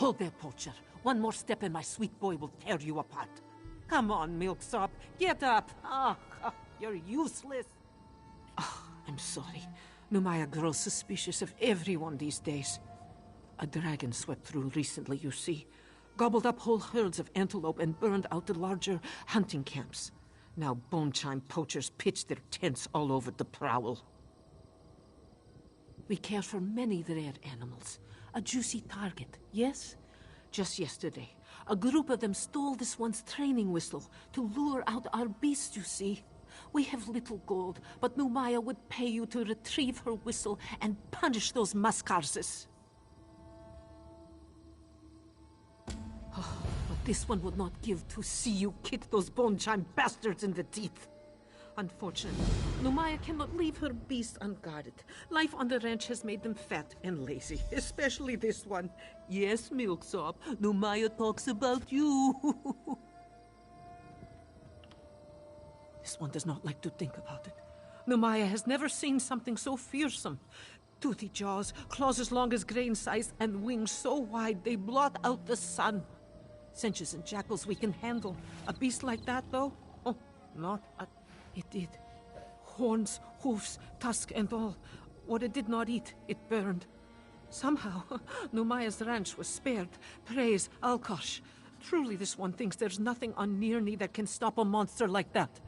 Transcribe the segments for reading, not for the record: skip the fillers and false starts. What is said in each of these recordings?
Hold there, poacher. One more step and my sweet boy will tear you apart. Come on, Milksop. Get up. You're useless. I'm sorry. Numaya grows suspicious of everyone these days. A dragon swept through recently, you see. Gobbled up whole herds of antelope and burned out the larger hunting camps. Now bone-chime poachers pitch their tents all over the prowl. We care for many rare animals. A juicy target, yes? Just yesterday, a group of them stole this one's training whistle to lure out our beasts, you see. We have little gold, but Numaya would pay you to retrieve her whistle and punish those Maskarses. But this one would not give to see you kick those bone-chime bastards in the teeth. Unfortunately, Numaya cannot leave her beast unguarded. Life on the ranch has made them fat and lazy, especially this one. Yes, Milksop, Numaya talks about you. This one does not like to think about it. Numaya has never seen something so fearsome. Toothy jaws, claws as long as grain size, and wings so wide they blot out the sun. Cinches and jackals we can handle. A beast like that, though? Oh, not a... It did. Horns, hoofs, tusk, and all. What it did not eat, it burned. Somehow, Numaya's ranch was spared. Praise Alkosh. Truly this one thinks there's nothing on Nirni that can stop a monster like that.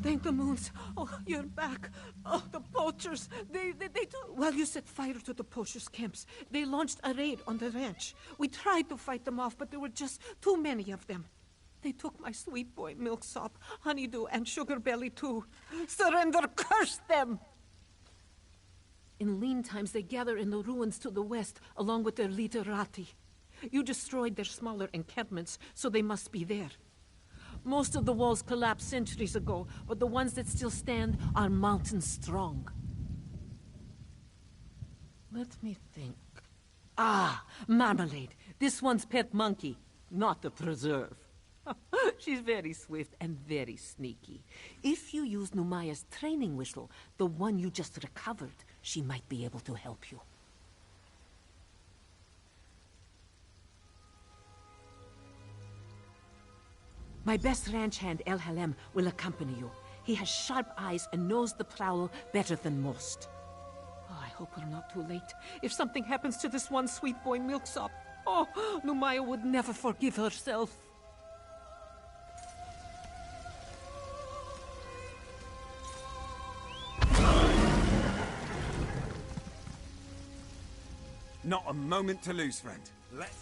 Thank the moons. Oh, you're back. Oh, the poachers. They do. While you set fire to the poachers' camps, they launched a raid on the ranch. We tried to fight them off, but there were just too many of them. They took my sweet boy, Milksop, Honeydew, and Sugar Belly, too. Surrender, curse them! In lean times, they gather in the ruins to the west, along with their literati. You destroyed their smaller encampments, so they must be there. Most of the walls collapsed centuries ago, but the ones that still stand are mountain strong. Let me think. Ah, Marmalade. This one's pet monkey, not the preserve. She's very swift and very sneaky. If you use Numaya's training whistle, the one you just recovered, she might be able to help you. My best ranch hand, El Halem, will accompany you. He has sharp eyes and knows the prowl better than most. Oh, I hope we're not too late. If something happens to this one sweet boy Milksop, oh, Numaya would never forgive herself. Not a moment to lose, friend. Let's...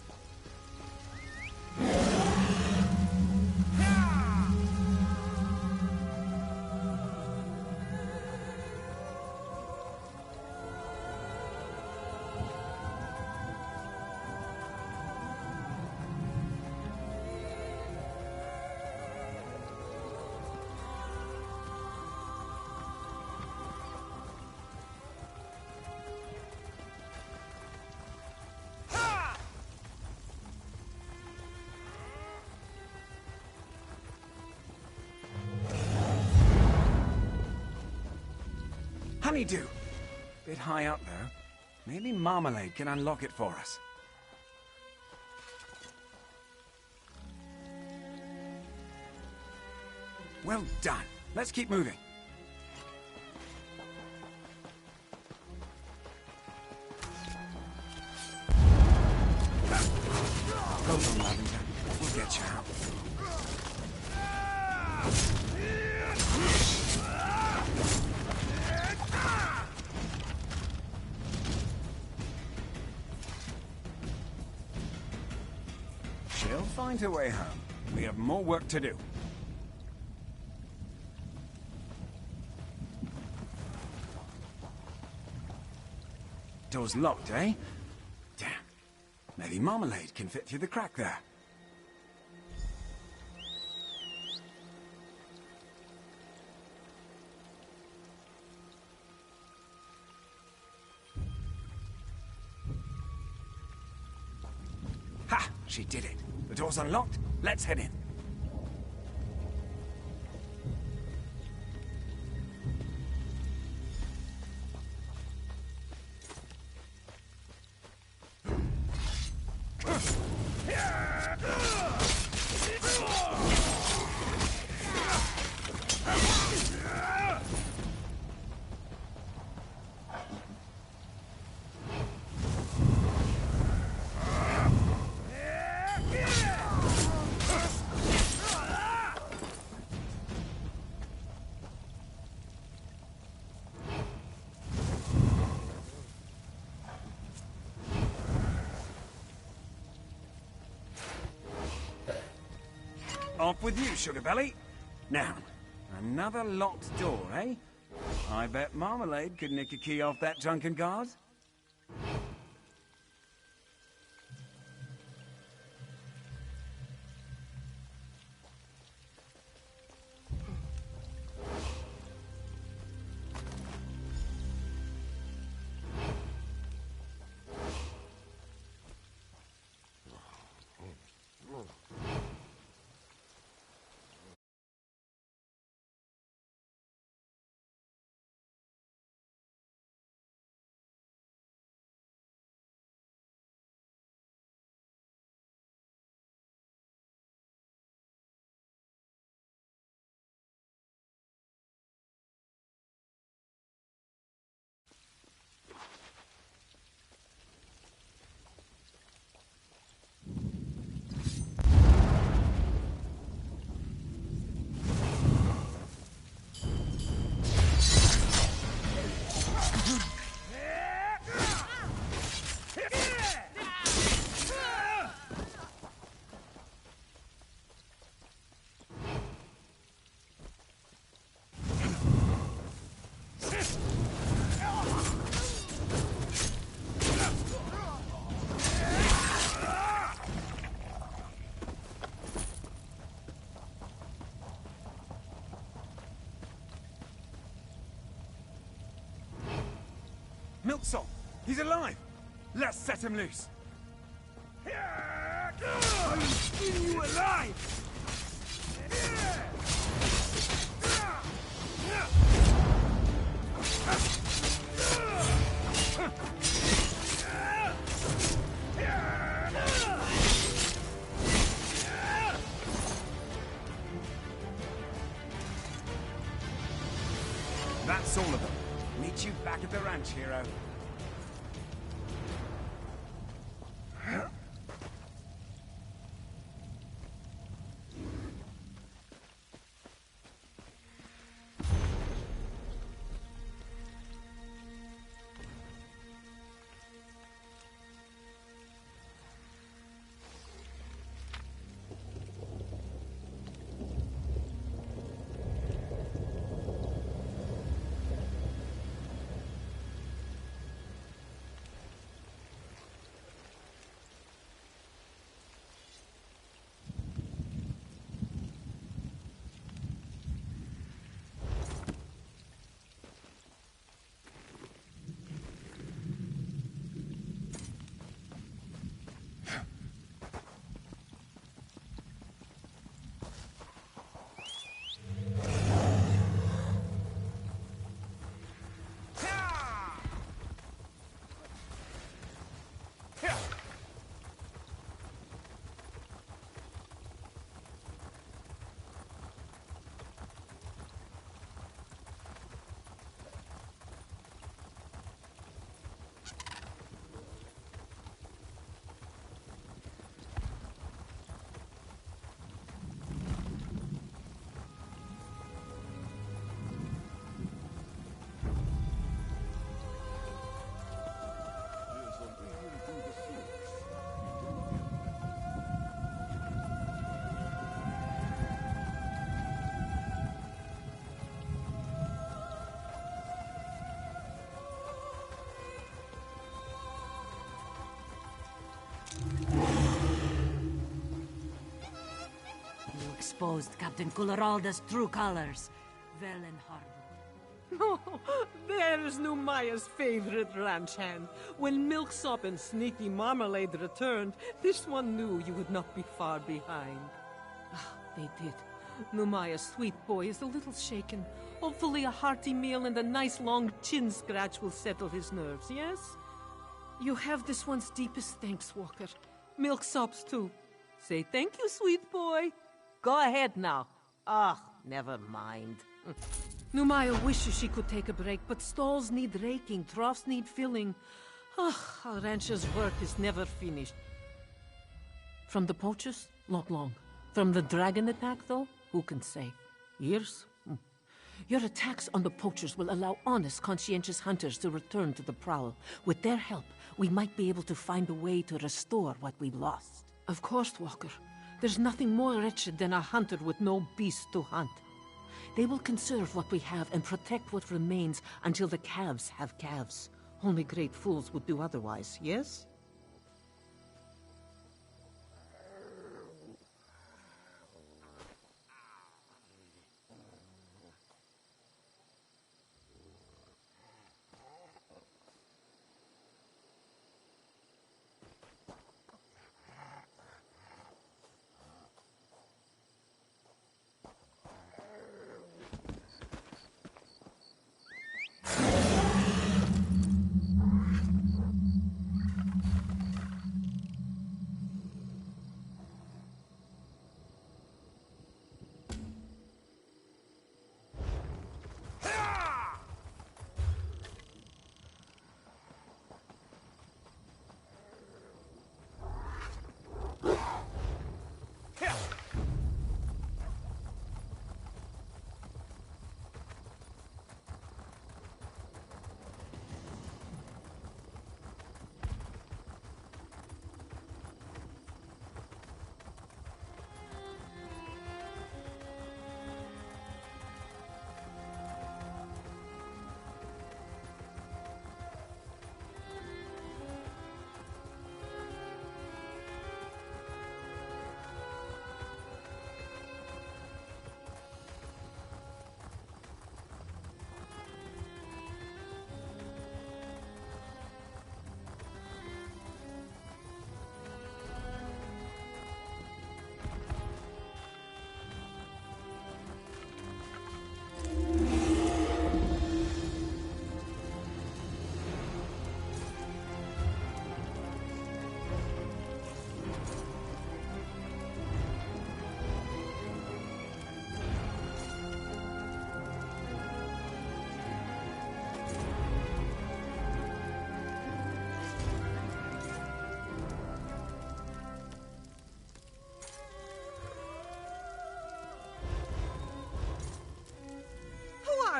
Honeydew! Bit high up, though. Maybe Marmalade can unlock it for us. Well done. Let's keep moving. Go on, Lavender. We'll get you out. She'll find her way home. We have more work to do. Door's locked, eh? Damn. Maybe Marmalade can fit through the crack there. Ha! She did it. The door's unlocked. Let's head in. Off with you, Sugar Belly. Now, another locked door, eh? I bet Marmalade could nick a key off that drunken guard. Milksop! He's alive! Let's set him loose! I'll skin you alive! That's all of them. Meet you back at the ranch, hero. Exposed Captain Culleralda's true colors. Well and horrible. Oh, there's Numaya's favorite ranch hand. When Milksop and Sneaky Marmalade returned, this one knew you would not be far behind. Ah, they did. Numaya's sweet boy is a little shaken. Hopefully a hearty meal and a nice long chin scratch will settle his nerves, yes? You have this one's deepest thanks, Walker. Milksop's too. Say thank you, sweet boy. Go ahead now. Ah, never mind. Numaya wishes she could take a break, but stalls need raking, troughs need filling. Ah, a rancher's work is never finished. From the poachers, not long. From the dragon attack, though, who can say? Years? Your attacks on the poachers will allow honest, conscientious hunters to return to the prowl. With their help, we might be able to find a way to restore what we lost. Of course, Walker. There's nothing more wretched than a hunter with no beast to hunt. They will conserve what we have and protect what remains until the calves have calves. Only great fools would do otherwise, yes?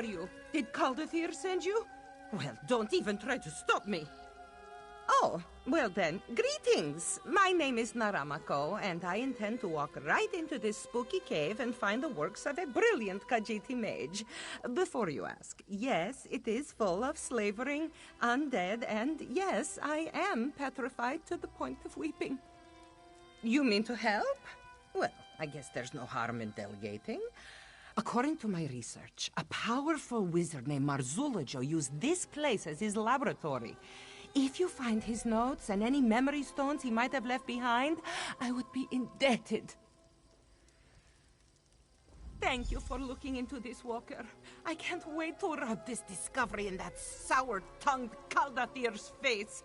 are you? Did Caldathir send you? Well, don't even try to stop me. Oh, well then, greetings. My name is Naramako, and I intend to walk right into this spooky cave and find the works of a brilliant Khajiiti mage. Before you ask, yes, it is full of slavering, undead, and yes, I am petrified to the point of weeping. You mean to help? Well, I guess there's no harm in delegating. According to my research, a powerful wizard named Marzulajo used this place as his laboratory. If you find his notes and any memory stones he might have left behind, I would be indebted. Thank you for looking into this, Walker. I can't wait to rub this discovery in that sour-tongued Caldathir's face.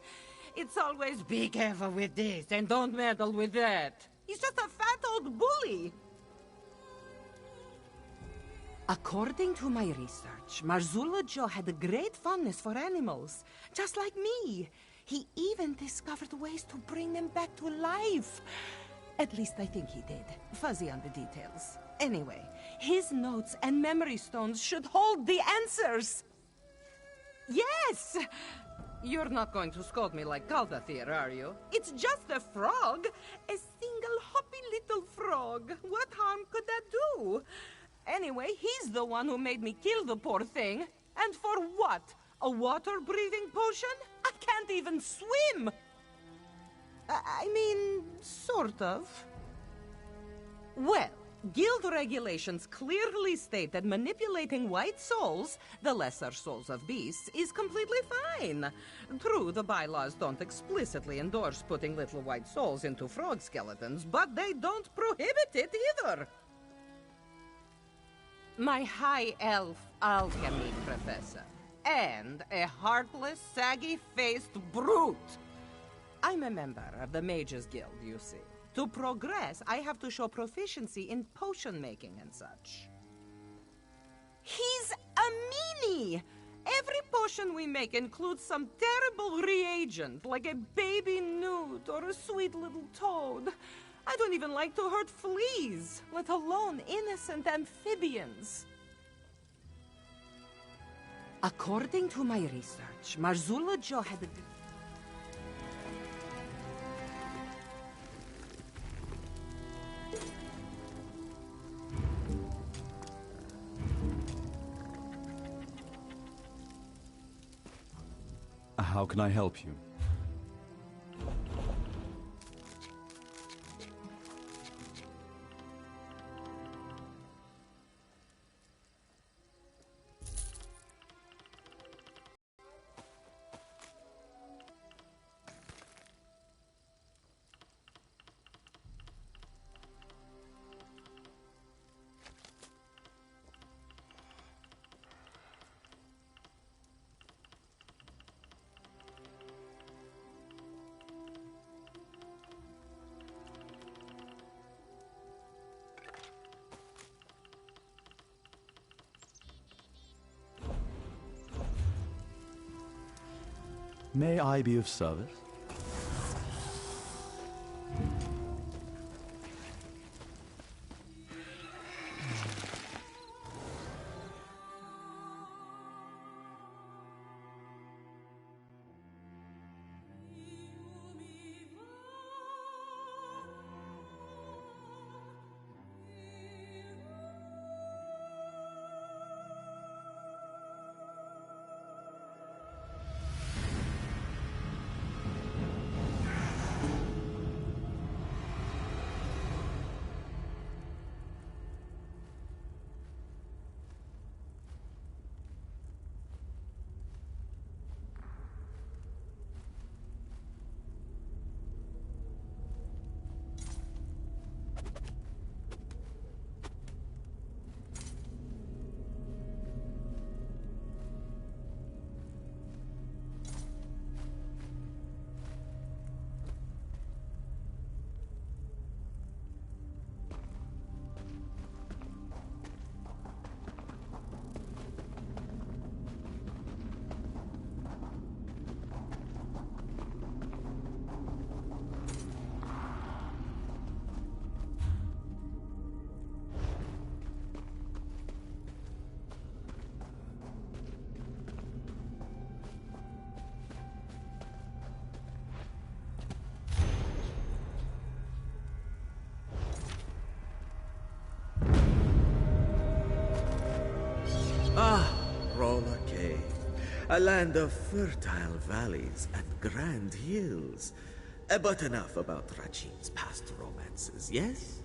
It's always, be careful with this and don't meddle with that. He's just a fat old bully. According to my research, Marzulajo had a great fondness for animals, just like me. He even discovered ways to bring them back to life. At least I think he did. Fuzzy on the details. Anyway, his notes and memory stones should hold the answers. Yes! You're not going to scold me like Caldathir, are you? It's just a frog. A single hoppy little frog. What harm could that do? Anyway, he's the one who made me kill the poor thing. And for what? A water-breathing potion? I can't even swim! I mean, sort of. Well, guild regulations clearly state that manipulating white souls, the lesser souls of beasts, is completely fine. True, the bylaws don't explicitly endorse putting little white souls into frog skeletons, but they don't prohibit it either. My high elf alchemy professor, and a heartless, saggy-faced brute. I'm a member of the Mages Guild, you see. To progress, I have to show proficiency in potion making and such. He's a meanie! Every potion we make includes some terrible reagent, like a baby newt or a sweet little toad. I don't even like to hurt fleas, let alone innocent amphibians. According to my research, Marzulajo had a... How can I help you? May I be of service? UK. A land of fertile valleys and grand hills. But enough about Rachin's past romances, yes?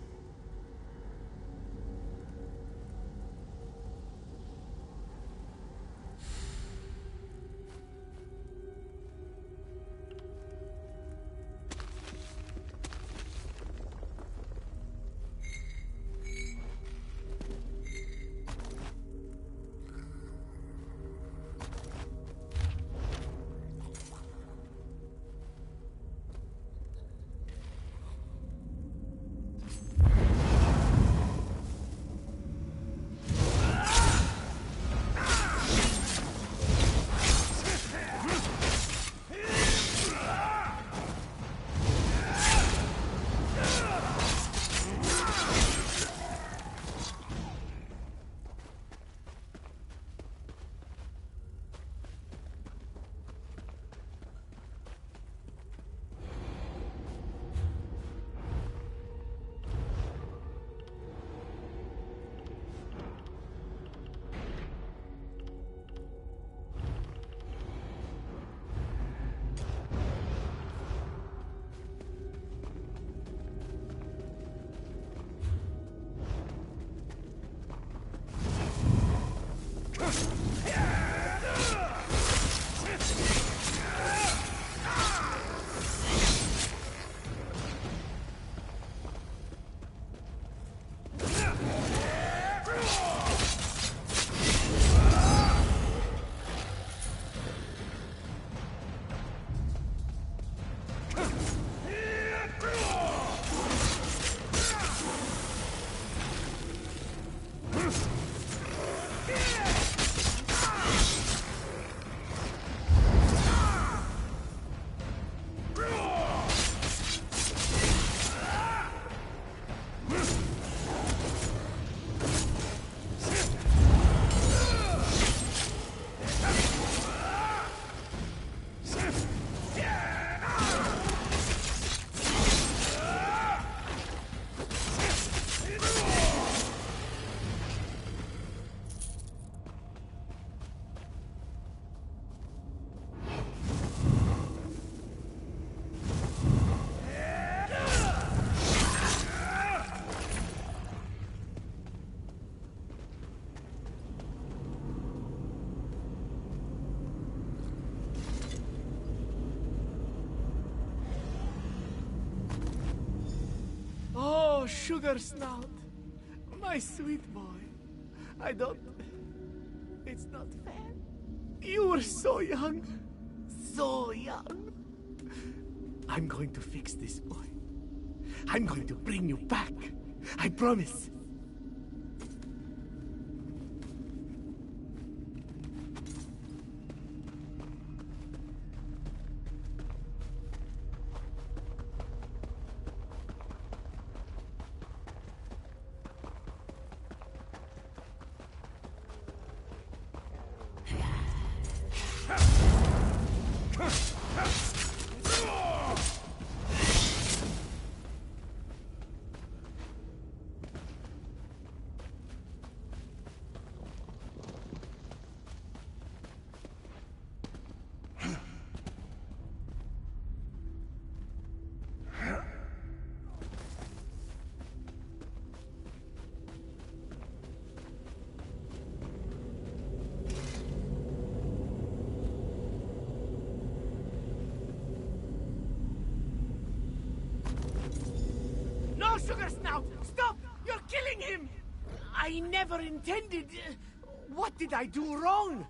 Oh, Sugar Snout, my sweet boy. I don't... It's not fair. You were so young. So young. I'm going to fix this, boy. I'm going to bring you back. I promise. No, Sugar Snout! Stop! You're killing him! I never intended... What did I do wrong?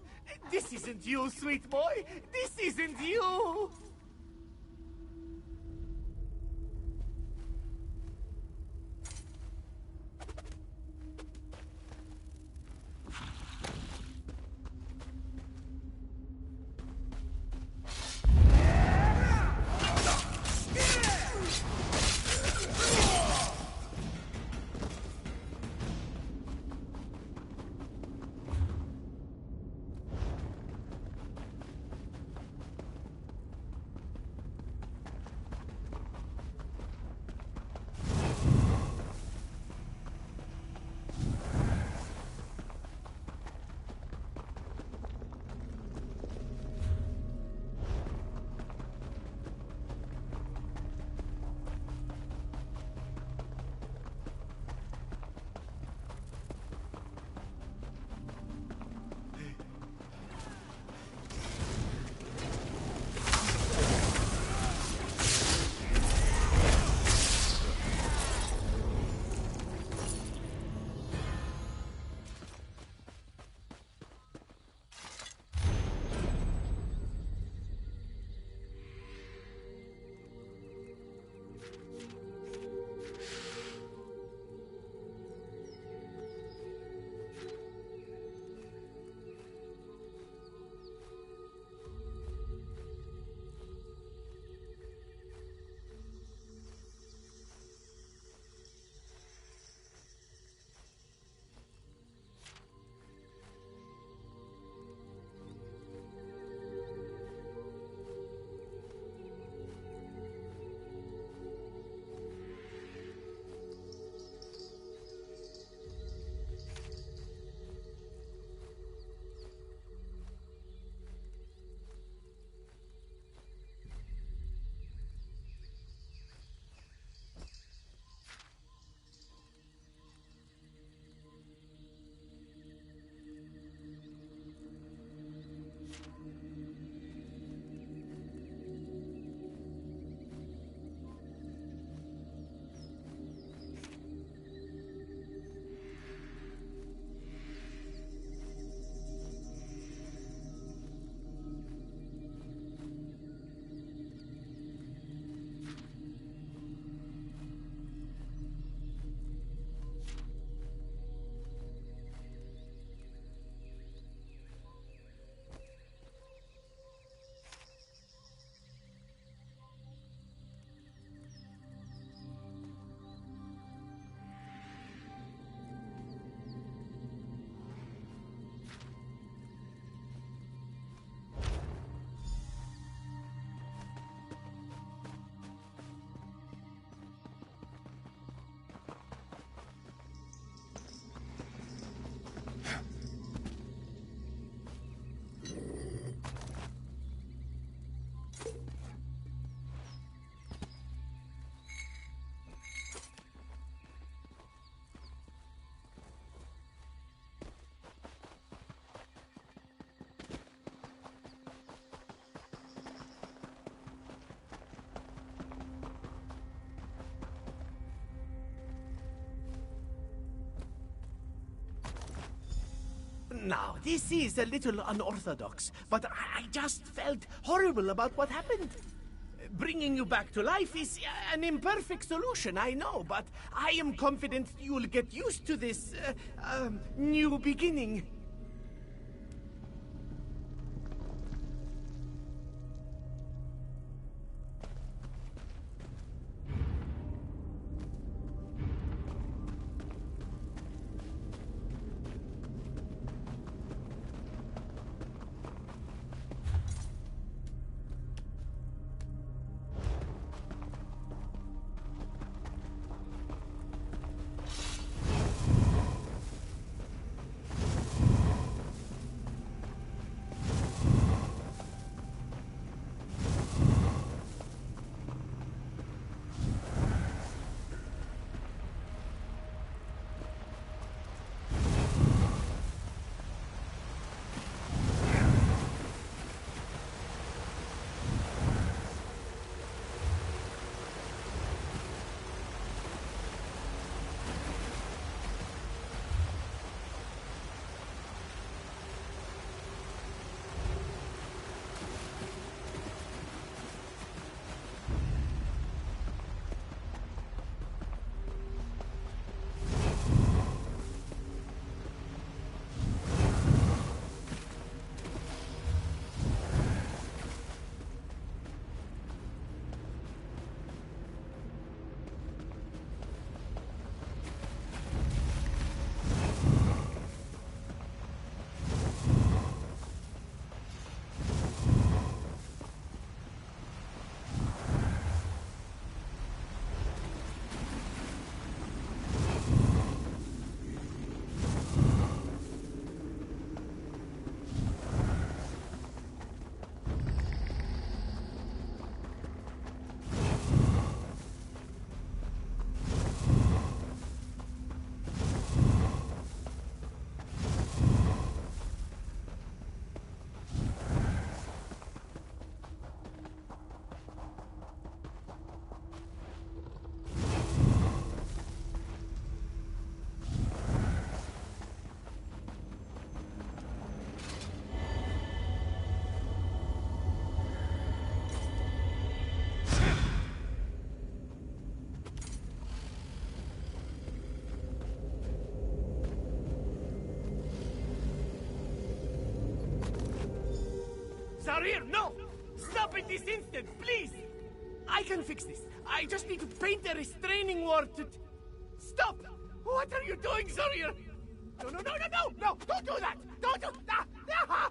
This isn't you, sweet boy! This isn't you! Now, this is a little unorthodox, but I just felt horrible about what happened. Bringing you back to life is an imperfect solution, I know, but I am confident you'll get used to this, new beginning. Zarir, no! Stop it this instant, please! I can fix this. I just need to paint a restraining word to... Stop! What are you doing, Zarir? No, no, no, no, no! No! Don't do that! Don't do... Ah, ah!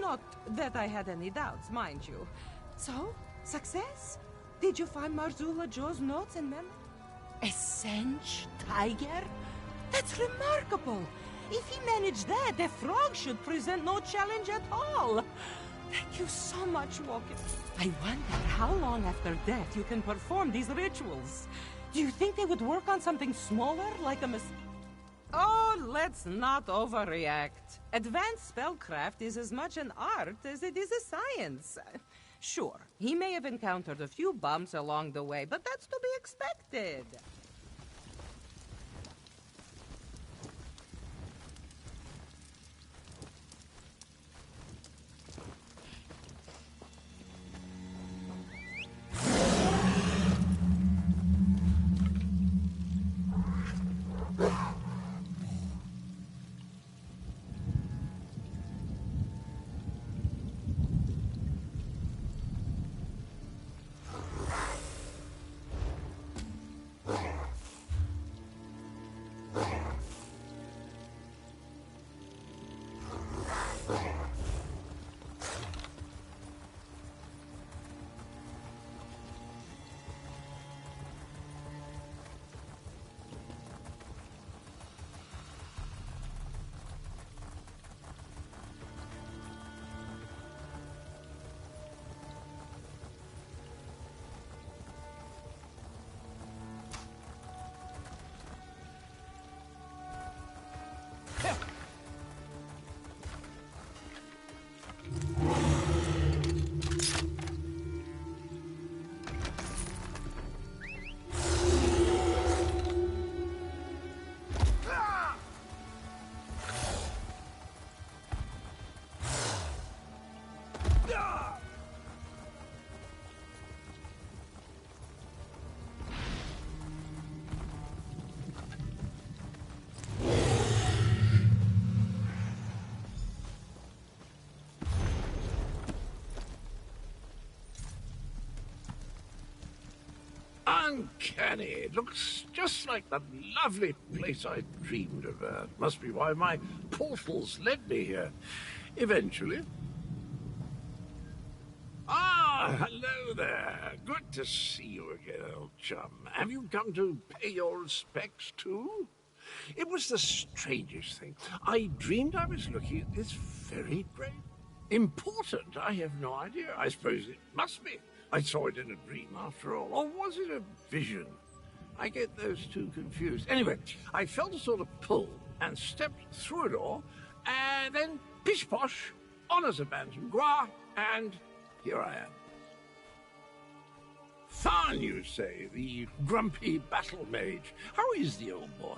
Not that I had any doubts, mind you. So, success? Did you find Marzula Joe's notes and memo? A Sench tiger? That's remarkable! If he managed that, the frog should present no challenge at all. Thank you so much, Walker. I wonder how long after death you can perform these rituals. Do you think they would work on something smaller, like a Oh, let's not overreact. Advanced spellcraft is as much an art as it is a science. Sure, he may have encountered a few bumps along the way, but that's to be expected. Uncanny. It looks just like the lovely place I dreamed of. Must be why my portals led me here. Eventually. Ah, hello there. Good to see you again, old chum. Have you come to pay your respects, too? It was the strangest thing. I dreamed I was looking at this very grave. Important? I have no idea. I suppose it must be. I saw it in a dream, after all. Or was it a vision? I get those two confused. Anyway, I felt a sort of pull and stepped through a door, and then pish-posh, honours a bantam gras, and here I am. Tharn, you say, the grumpy battle mage. How is the old boy?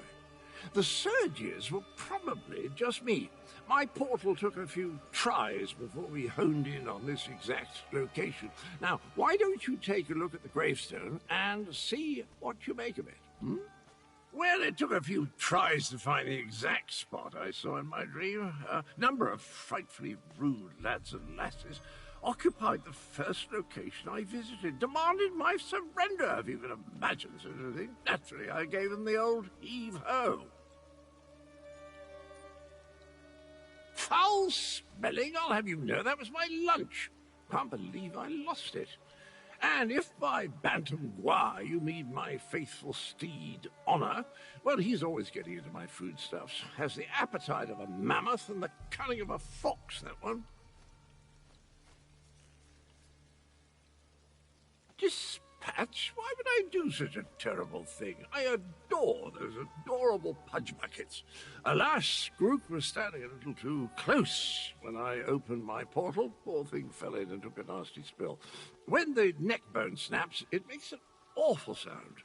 The surges were probably just me. My portal took a few tries before we honed in on this exact location. Now, why don't you take a look at the gravestone and see what you make of it, Well, it took a few tries to find the exact spot I saw in my dream. A number of frightfully rude lads and lasses occupied the first location I visited, demanded my surrender, if you can imagine such a thing. Naturally, I gave them the old heave-ho. Foul smelling, I'll have you know, that was my lunch. Can't believe I lost it. And if by bantam gras you mean my faithful steed, Honor, well, he's always getting into my foodstuffs. Has the appetite of a mammoth and the cunning of a fox, that one. Dispatch? Why would I do such a terrible thing? I adore those adorable pudge buckets. Alas, Groot was standing a little too close when I opened my portal. Poor thing fell in and took a nasty spill. When the neck bone snaps, it makes an awful sound.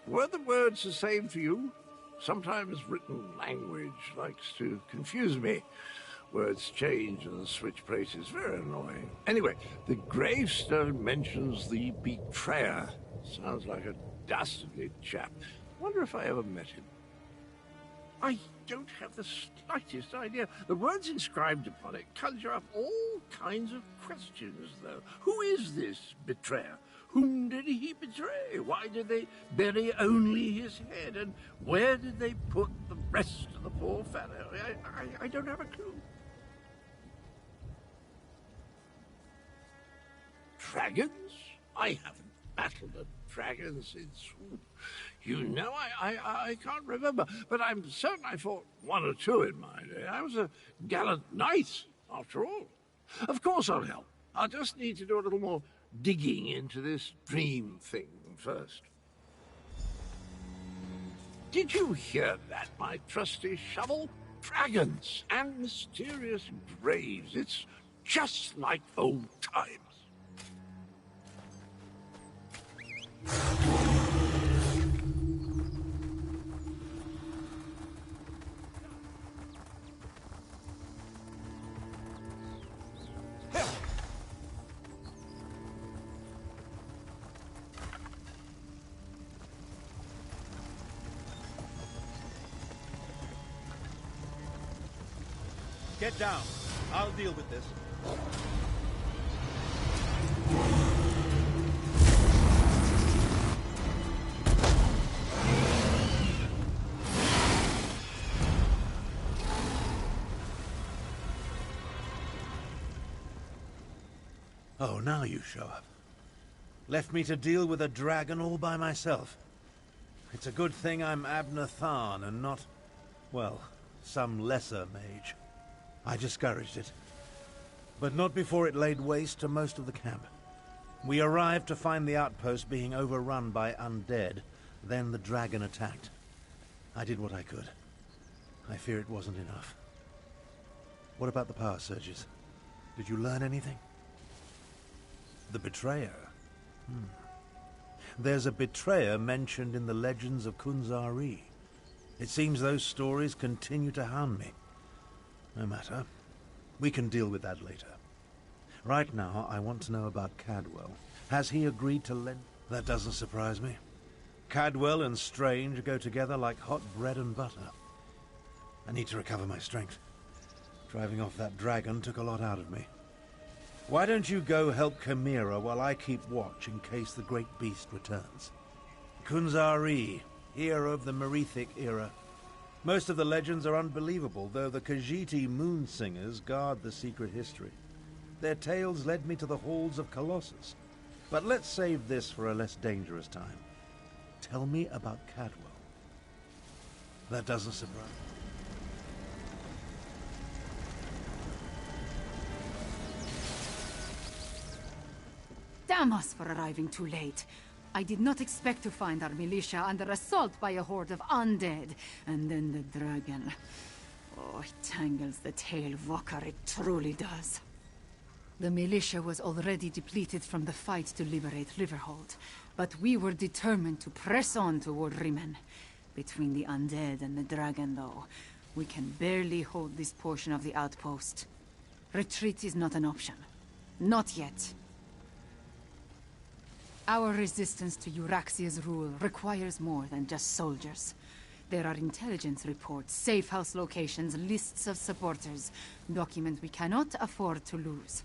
Were the words the same for you? Sometimes written language likes to confuse me. Words change and switch places. Very annoying. Anyway, the gravestone mentions the betrayer. Sounds like a dastardly chap. Wonder if I ever met him. I don't have the slightest idea. The words inscribed upon it conjure up all kinds of questions, though. Who is this betrayer? Whom did he betray? Why did they bury only his head? And where did they put the rest of the poor fellow? I don't have a clue. Dragons? I haven't battled a dragon since... You know, I can't remember, but I'm certain I fought one or two in my day. I was a gallant knight, after all. Of course I'll help. I'll just need to do a little more digging into this dream thing first. Did you hear that, my trusty shovel? Dragons and mysterious graves. It's just like old times. Get down. I'll deal with this. Oh, now you show up. Left me to deal with a dragon all by myself. It's a good thing I'm Abner Tharn and not, well, some lesser mage. I discouraged it, but not before it laid waste to most of the camp. We arrived to find the outpost being overrun by undead. Then the dragon attacked. I did what I could. I fear it wasn't enough. What about the power surges? Did you learn anything? The betrayer? There's a betrayer mentioned in the legends of Kunzari. It seems those stories continue to hound me. No matter. We can deal with that later. Right now, I want to know about Cadwell. Has he agreed to lend... That doesn't surprise me. Cadwell and Strange go together like hot bread and butter. I need to recover my strength. Driving off that dragon took a lot out of me. Why don't you go help Chimera while I keep watch in case the great beast returns? Kunzari, hero of the Merethic era. Most of the legends are unbelievable, though the Khajiiti moon singers guard the secret history. Their tales led me to the halls of Colossus. But let's save this for a less dangerous time. Tell me about Cadwell. That doesn't surprise me. Damn us for arriving too late. I did not expect to find our militia under assault by a horde of undead. And then the dragon. Oh, it tangles the tail, Vokar, it truly does. The militia was already depleted from the fight to liberate Riverhold, but we were determined to press on toward Rimen. Between the undead and the dragon, though, we can barely hold this portion of the outpost. Retreat is not an option. Not yet. Our resistance to Euraxia's rule requires more than just soldiers. There are intelligence reports, safe house locations, lists of supporters, documents we cannot afford to lose.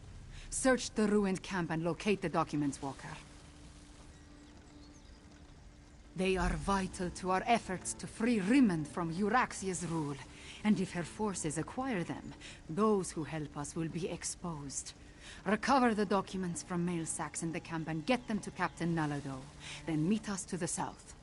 Search the ruined camp and locate the documents, Walker. They are vital to our efforts to free Rimen from Euraxia's rule. And if her forces acquire them, those who help us will be exposed. Recover the documents from mail sacks in the camp and get them to Captain Nalado. Then meet us to the south.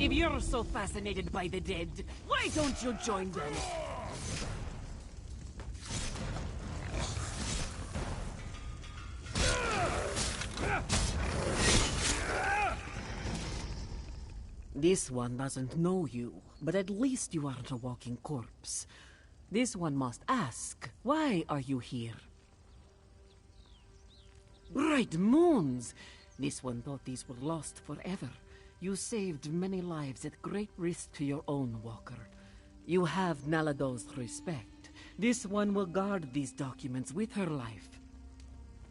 If you're so fascinated by the dead, why don't you join them? This one doesn't know you, but at least you aren't a walking corpse. This one must ask, why are you here? Bright moons! This one thought these were lost forever. You saved many lives at great risk to your own walker. You have Nalado's respect. This one will guard these documents with her life.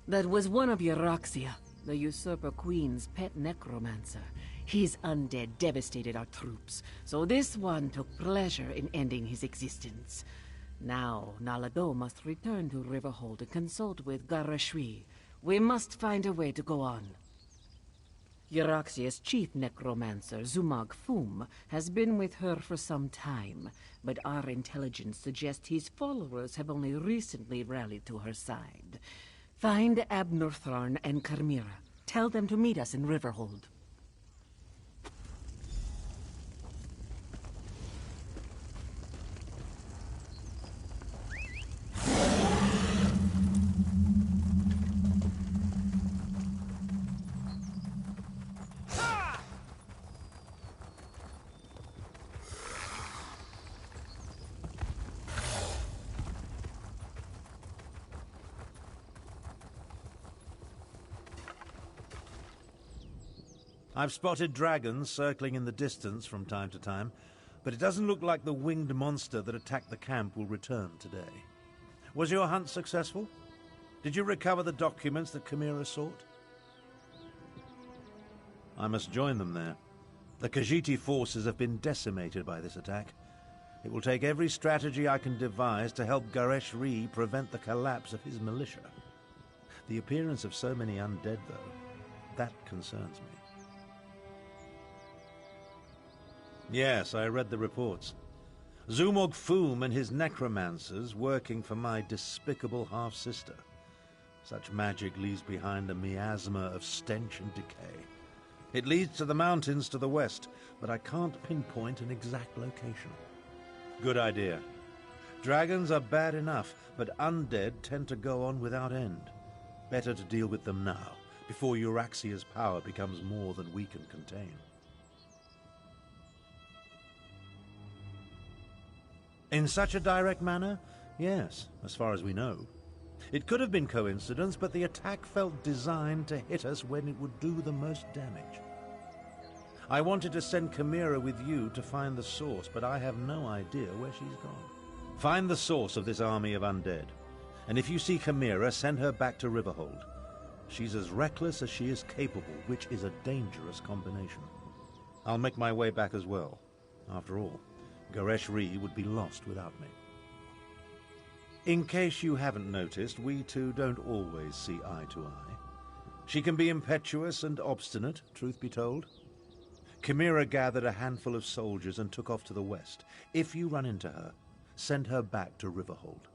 That was one of Euroxia, the usurper queen's pet necromancer. His undead devastated our troops, so this one took pleasure in ending his existence. Now, Nalado must return to Riverhold to consult with Garashri. We must find a way to go on. Euroxia's chief necromancer, Zumag Fum, has been with her for some time, but our intelligence suggests his followers have only recently rallied to her side. Find Abnortharn and Carmira. Tell them to meet us in Riverhold. I've spotted dragons circling in the distance from time to time, but it doesn't look like the winged monster that attacked the camp will return today. Was your hunt successful? Did you recover the documents that Chimera sought? I must join them there. The Khajiiti forces have been decimated by this attack. It will take every strategy I can devise to help Garesh-Ri prevent the collapse of his militia. The appearance of so many undead, though, that concerns me. Yes, I read the reports. Zumog Fum and his necromancers working for my despicable half-sister. Such magic leaves behind a miasma of stench and decay. It leads to the mountains to the west, but I can't pinpoint an exact location. Good idea. Dragons are bad enough, but undead tend to go on without end. Better to deal with them now, before Euraxia's power becomes more than we can contain. In such a direct manner? Yes, as far as we know. It could have been coincidence, but the attack felt designed to hit us when it would do the most damage. I wanted to send Chimera with you to find the source, but I have no idea where she's gone. Find the source of this army of undead, and if you see Chimera, send her back to Riverhold. She's as reckless as she is capable, which is a dangerous combination. I'll make my way back as well. After all, Garesh-Ri would be lost without me. In case you haven't noticed, we two don't always see eye to eye. She can be impetuous and obstinate, truth be told. Chimera gathered a handful of soldiers and took off to the west. If you run into her, send her back to Riverhold.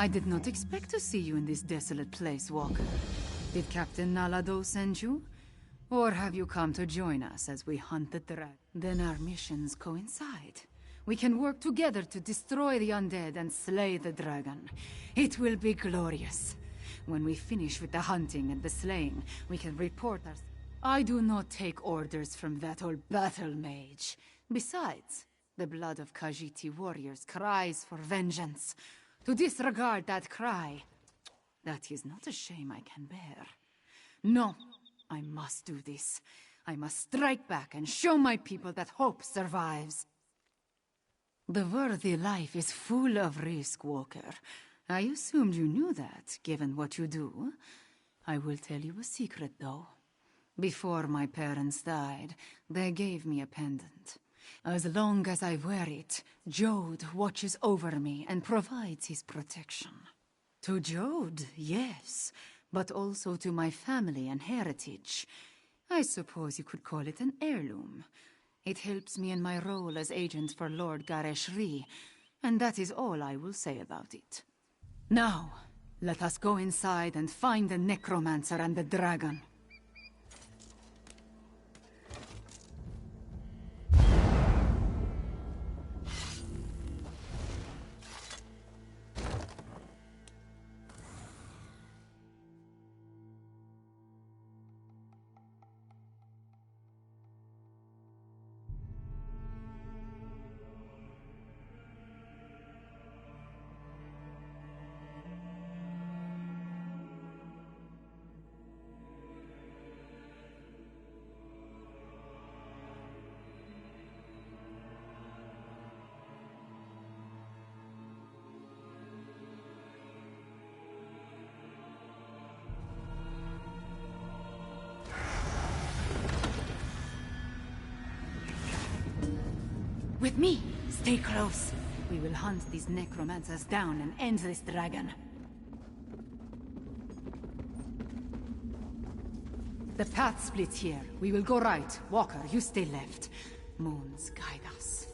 I did not expect to see you in this desolate place, Walker. Did Captain Nalado send you? Or have you come to join us as we hunt the dragon? Then our missions coincide. We can work together to destroy the undead and slay the dragon. It will be glorious. When we finish with the hunting and the slaying, we can report our... I do not take orders from that old battle mage. Besides, the blood of Khajiiti warriors cries for vengeance. To disregard that cry, that is not a shame I can bear. No, I must do this. I must strike back and show my people that hope survives. The worthy life is full of risk, Walker. I assumed you knew that, given what you do. I will tell you a secret, though. Before my parents died, they gave me a pendant. As long as I wear it, Jode watches over me and provides his protection. To Jode, yes, but also to my family and heritage. I suppose you could call it an heirloom. It helps me in my role as agent for Lord Gareshri, and that is all I will say about it. Now, let us go inside and find the necromancer and the dragon. With me! Stay close. We will hunt these necromancers down and end this dragon. The path splits here. We will go right. Walker, you stay left. Moons, guide us.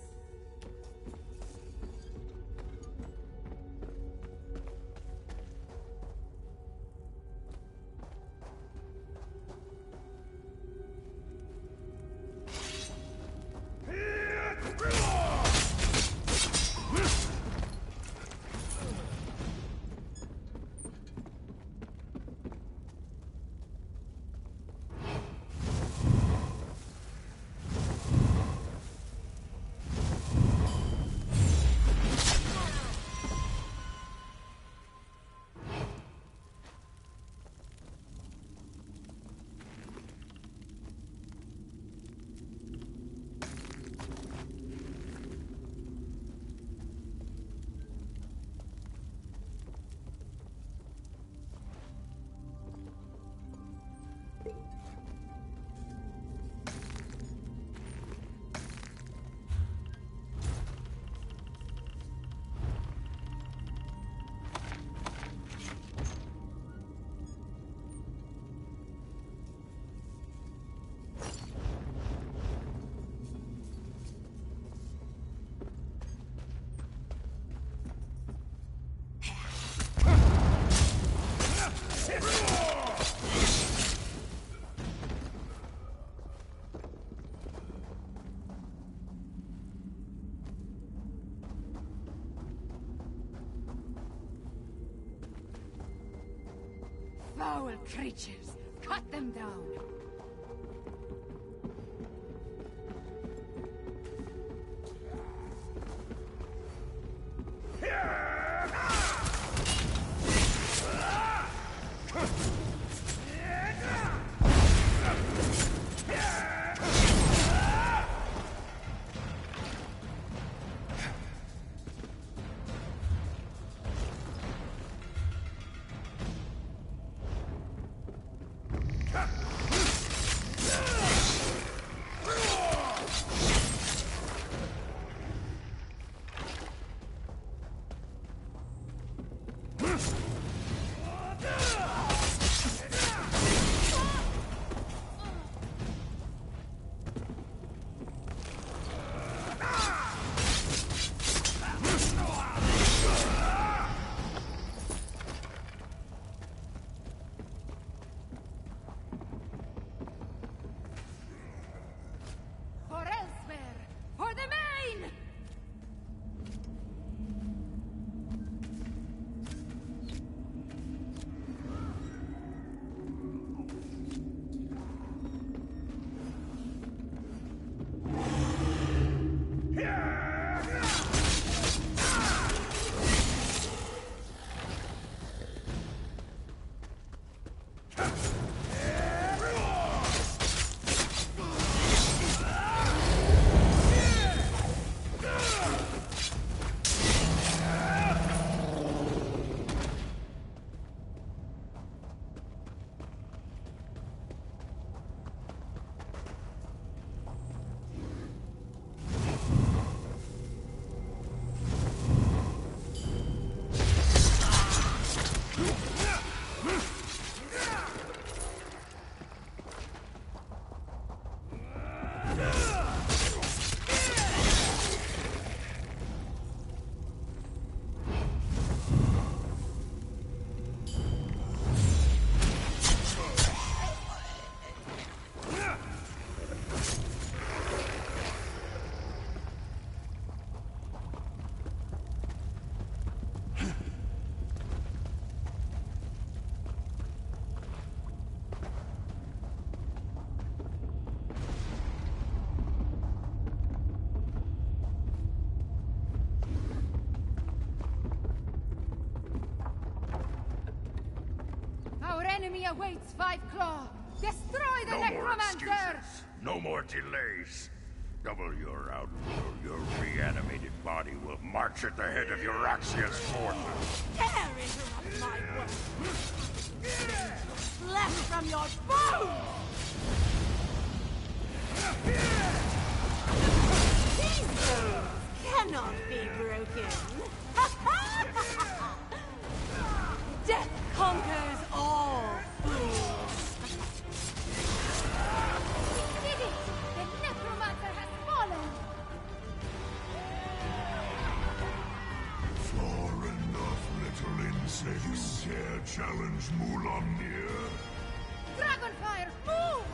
Foul creatures! Cut them down! awaits, Five Claw! Destroy the No more necromancer! excuses. No more delays. Double your output, your reanimated body will march at the head of Euraxia's forces. Dare interrupt my work! Flesh from your bones! These bones cannot be broken. Death conquers all fools. We did it! The necromancer has fallen! Far enough, little insects. You dare challenge Mulamnir? Dragonfire, move!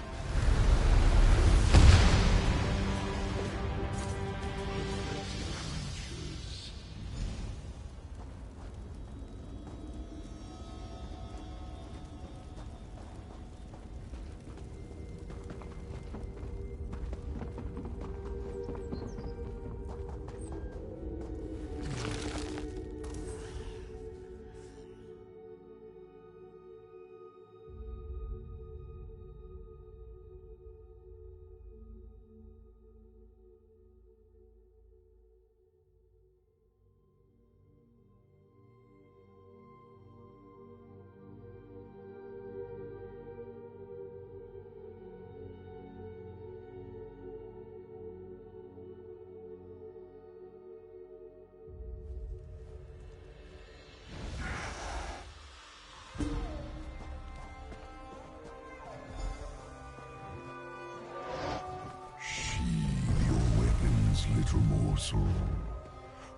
Little morsel.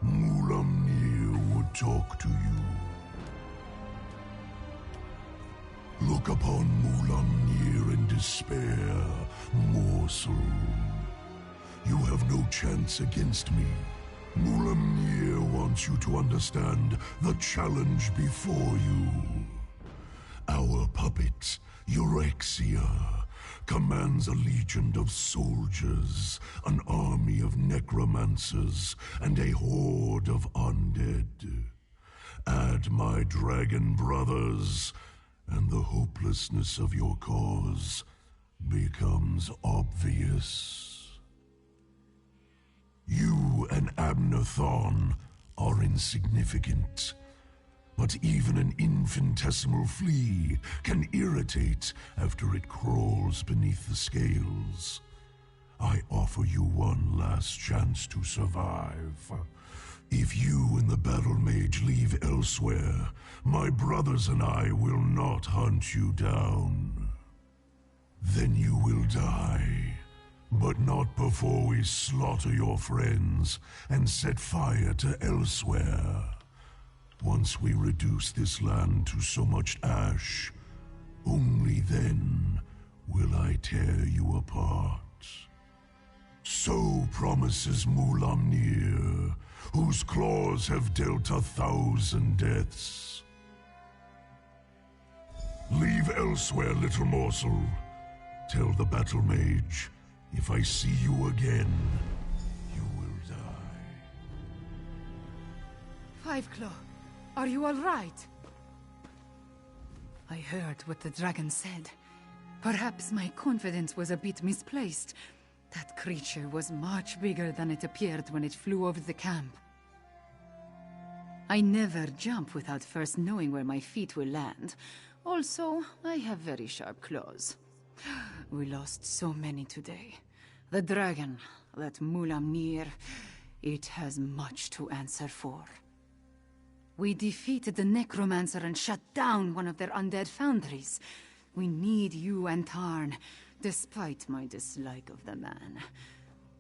Mulamnir would talk to you. Look upon Mulamnir in despair, morsel. You have no chance against me. Mulamnir wants you to understand the challenge before you. Our puppet, Euraxia, commands a legion of soldiers, an army of necromancers, and a horde of undead. Add my dragon brothers, and the hopelessness of your cause becomes obvious. You and Abnathon are insignificant. But even an infinitesimal flea can irritate after it crawls beneath the scales. I offer you one last chance to survive. If you and the battle mage leave Elsweyr, my brothers and I will not hunt you down. Then you will die, but not before we slaughter your friends and set fire to Elsweyr. Once we reduce this land to so much ash, only then will I tear you apart. So promises Mulamnir, whose claws have dealt 1,000 deaths. Leave Elsweyr, little morsel. Tell the battle mage, if I see you again, you will die. Five Claw, are you all right? I heard what the dragon said. Perhaps my confidence was a bit misplaced. That creature was much bigger than it appeared when it flew over the camp. I never jump without first knowing where my feet will land. Also, I have very sharp claws. We lost so many today. The dragon, that Mulamnir, it has much to answer for. We defeated the necromancer and shut down one of their undead foundries. We need you and Tarn, despite my dislike of the man.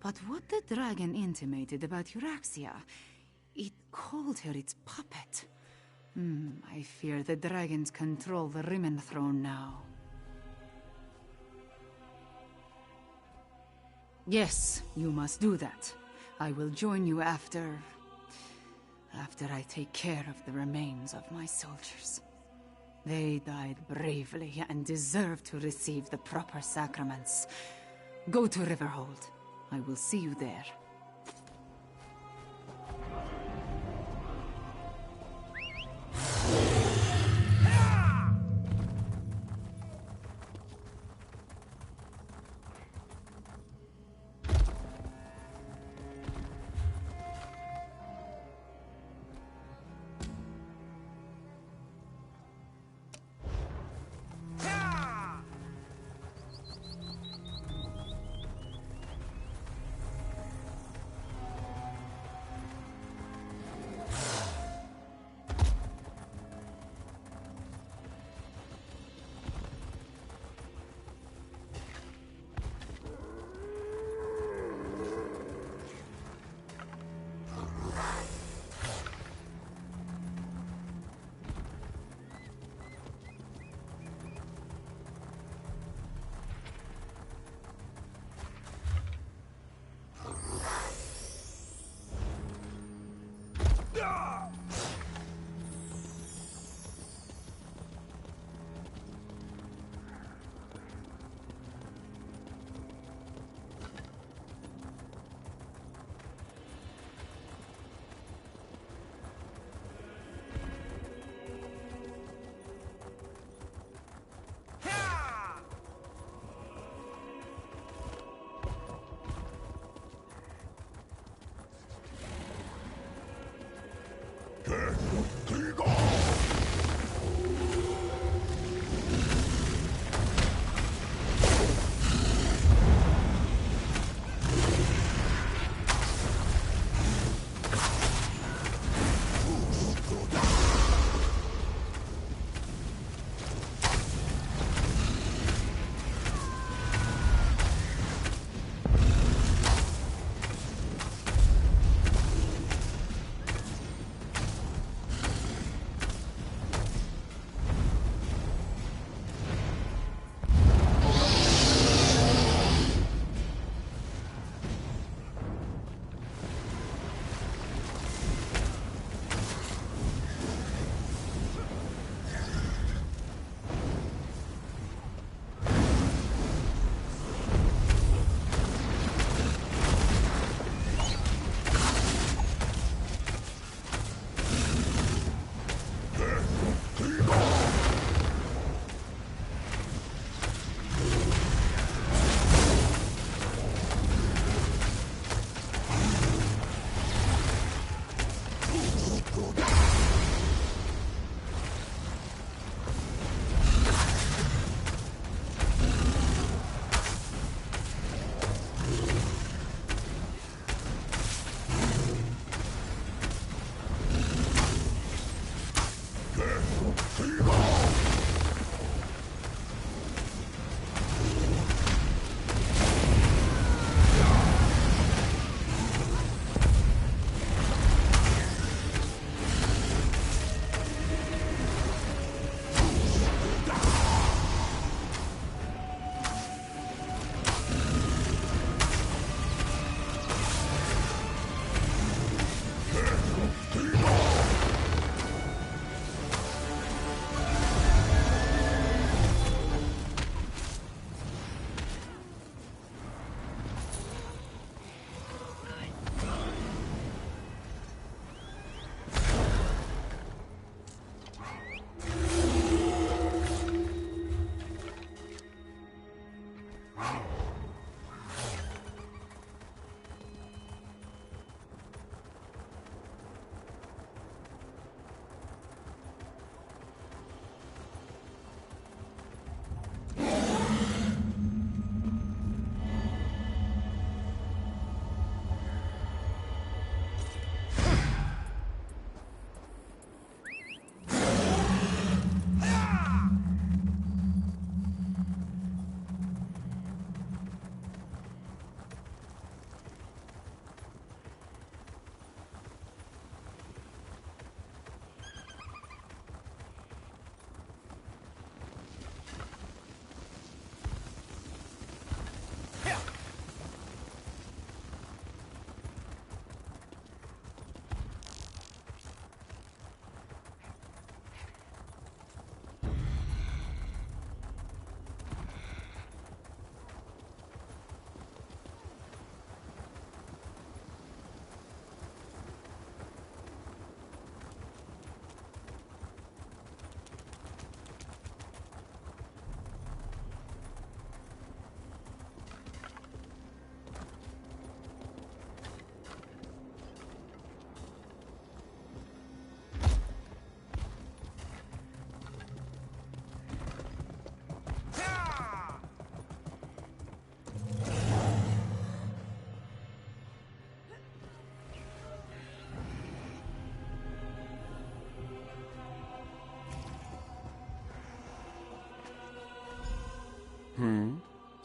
But what the dragon intimated about Euraxia, it called her its puppet. I fear the dragons control the Rimmen throne now. Yes, you must do that. I will join you after I take care of the remains of my soldiers. They died bravely and deserve to receive the proper sacraments. Go to Riverhold. I will see you there.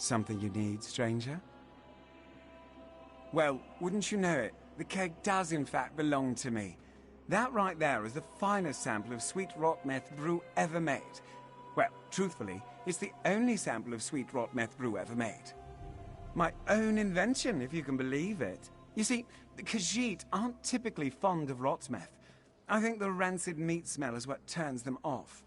Something you need, stranger? Well, wouldn't you know it, the keg does in fact belong to me. That right there is the finest sample of sweet rot meth brew ever made. Well, truthfully, it's the only sample of sweet rot meth brew ever made. My own invention, if you can believe it. You see, the Khajiit aren't typically fond of rot meth. I think the rancid meat smell is what turns them off.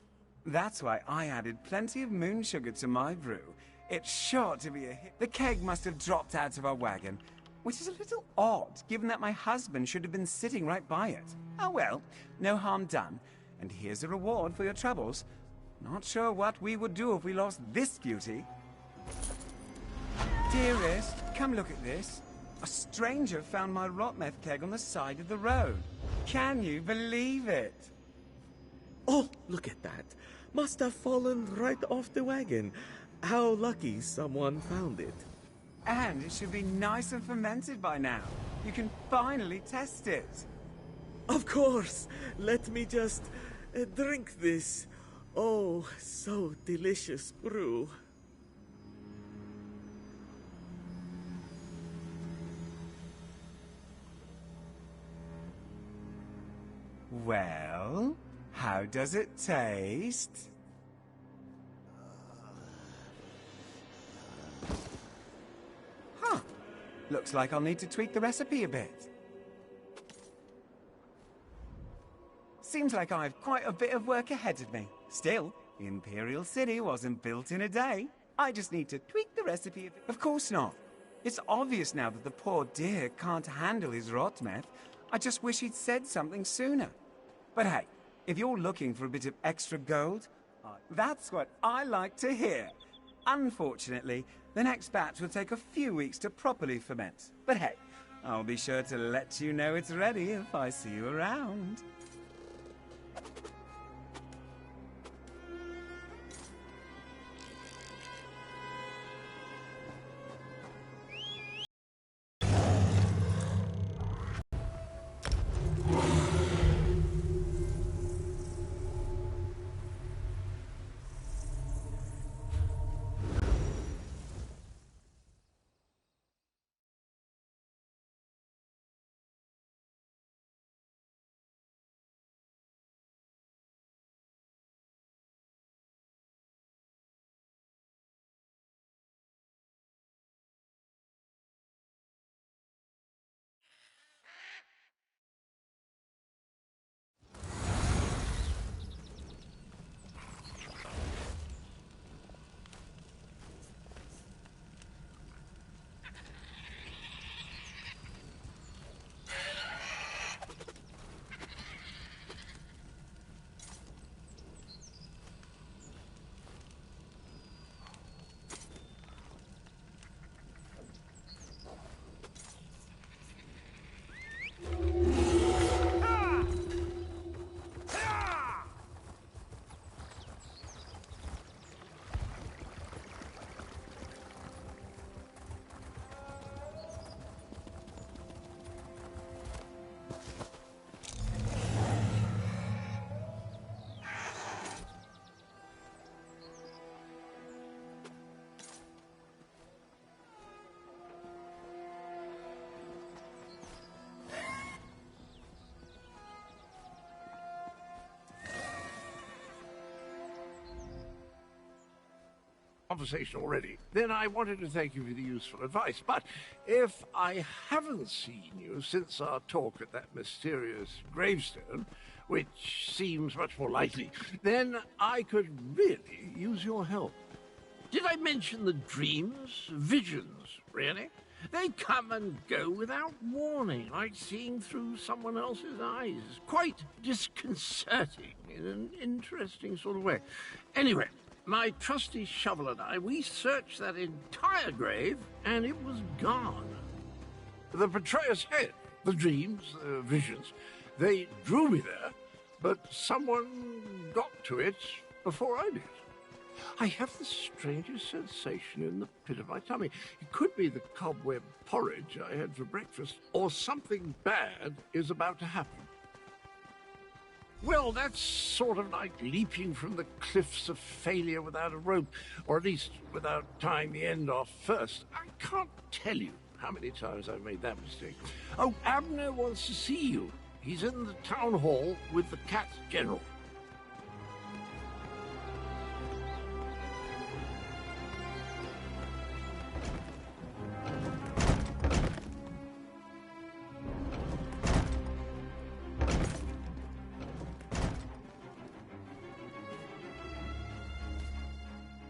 That's why I added plenty of moon sugar to my brew. It's sure to be a hit. The keg must have dropped out of our wagon, which is a little odd, given that my husband should have been sitting right by it. Oh well, no harm done. And here's a reward for your troubles. Not sure what we would do if we lost this beauty. Dearest, come look at this. A stranger found my rot meth keg on the side of the road. Can you believe it? Oh, look at that. Must have fallen right off the wagon. How lucky someone found it. And it should be nice and fermented by now. You can finally test it. Of course. Let me just drink this. Oh, so delicious brew. Well, how does it taste? Huh. Looks like I'll need to tweak the recipe a bit. Seems like I've quite a bit of work ahead of me. Still, the Imperial City wasn't built in a day. I just need to tweak the recipe a bit. Of course not. It's obvious now that the poor dear can't handle his rot meth. I just wish he'd said something sooner. But hey, if you're looking for a bit of extra gold, that's what I like to hear. Unfortunately, the next batch will take a few weeks to properly ferment. But hey, I'll be sure to let you know it's ready if I see you around. Conversation already, then I wanted to thank you for the useful advice. But if I haven't seen you since our talk at that mysterious gravestone, which seems much more likely, then I could really use your help. Did I mention the dreams? Visions, really? They come and go without warning, like seeing through someone else's eyes. Quite disconcerting in an interesting sort of way. Anyway, my trusty shovel and I, we searched that entire grave, and it was gone. The betrayer's head, the dreams, the visions, they drew me there, but someone got to it before I did. I have the strangest sensation in the pit of my tummy. It could be the cobweb porridge I had for breakfast, or something bad is about to happen. Well, that's sort of like leaping from the cliffs of failure without a rope, or at least without tying the end off first. I can't tell you how many times I've made that mistake. Oh, Abner wants to see you. He's in the town hall with the Cat General.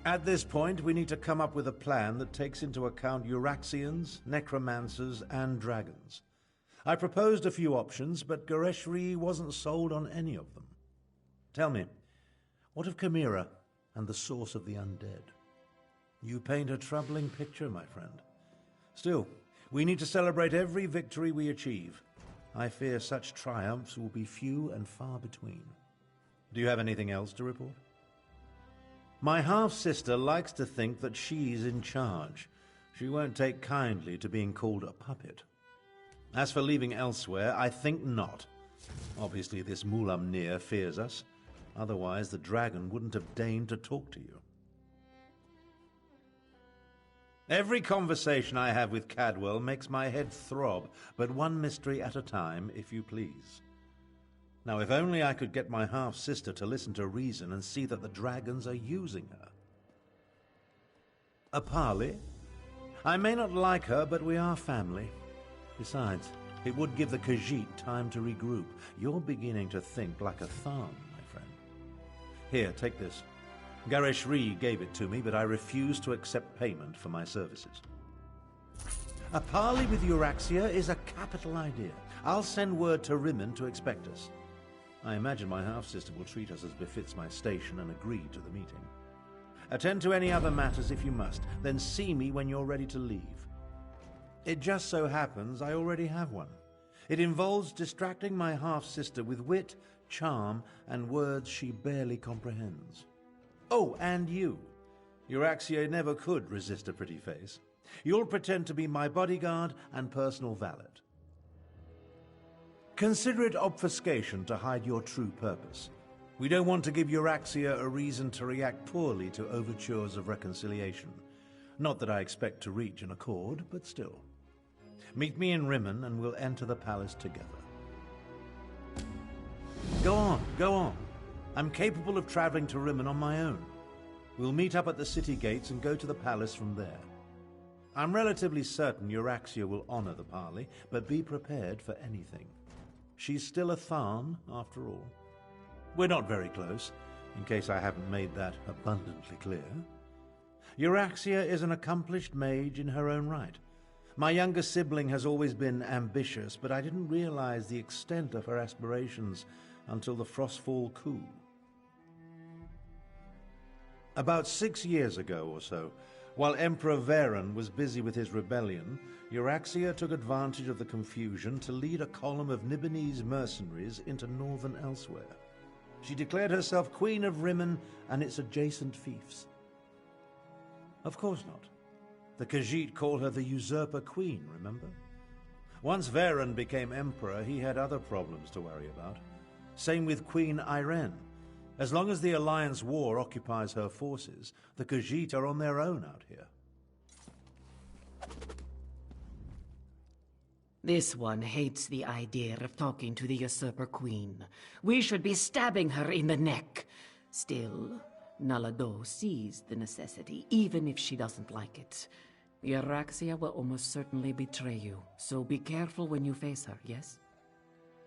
At this point, we need to come up with a plan that takes into account Euraxians, necromancers, and dragons. I proposed a few options, but Goreshri wasn't sold on any of them. Tell me, what of Chimera and the source of the undead? You paint a troubling picture, my friend. Still, we need to celebrate every victory we achieve. I fear such triumphs will be few and far between. Do you have anything else to report? My half-sister likes to think that she's in charge. She won't take kindly to being called a puppet. As for leaving Elsweyr, I think not. Obviously this Mulamnir fears us. Otherwise the dragon wouldn't have deigned to talk to you. Every conversation I have with Cadwell makes my head throb, but one mystery at a time, if you please. Now, if only I could get my half-sister to listen to reason and see that the dragons are using her. A parley? I may not like her, but we are family. Besides, it would give the Khajiit time to regroup. You're beginning to think like a Tharn, my friend. Here, take this. Gareshri gave it to me, but I refuse to accept payment for my services. A parley with Euraxia is a capital idea. I'll send word to Rimmon to expect us. I imagine my half-sister will treat us as befits my station and agree to the meeting. Attend to any other matters if you must, then see me when you're ready to leave. It just so happens I already have one. It involves distracting my half-sister with wit, charm, and words she barely comprehends. Oh, and you. Euraxia never could resist a pretty face. You'll pretend to be my bodyguard and personal valet. Consider it obfuscation to hide your true purpose. We don't want to give Euraxia a reason to react poorly to overtures of reconciliation. Not that I expect to reach an accord, but still. Meet me in Rimmon and we'll enter the palace together. Go on, go on. I'm capable of traveling to Rimmon on my own. We'll meet up at the city gates and go to the palace from there. I'm relatively certain Euraxia will honor the parley, but be prepared for anything. She's still a Tharn, after all. We're not very close, in case I haven't made that abundantly clear. Euraxia is an accomplished mage in her own right. My younger sibling has always been ambitious, but I didn't realize the extent of her aspirations until the Frostfall coup. About 6 years ago or so, while Emperor Varen was busy with his rebellion, Euraxia took advantage of the confusion to lead a column of Nibonese mercenaries into northern Elsweyr. She declared herself Queen of Rimmon and its adjacent fiefs. Of course not. The Khajiit called her the Usurper Queen, remember? Once Varen became Emperor, he had other problems to worry about. Same with Queen Irene. As long as the Alliance War occupies her forces, the Khajiit are on their own out here. This one hates the idea of talking to the Usurper Queen. We should be stabbing her in the neck. Still, Nalado sees the necessity, even if she doesn't like it. Euraxia will almost certainly betray you, so be careful when you face her, yes?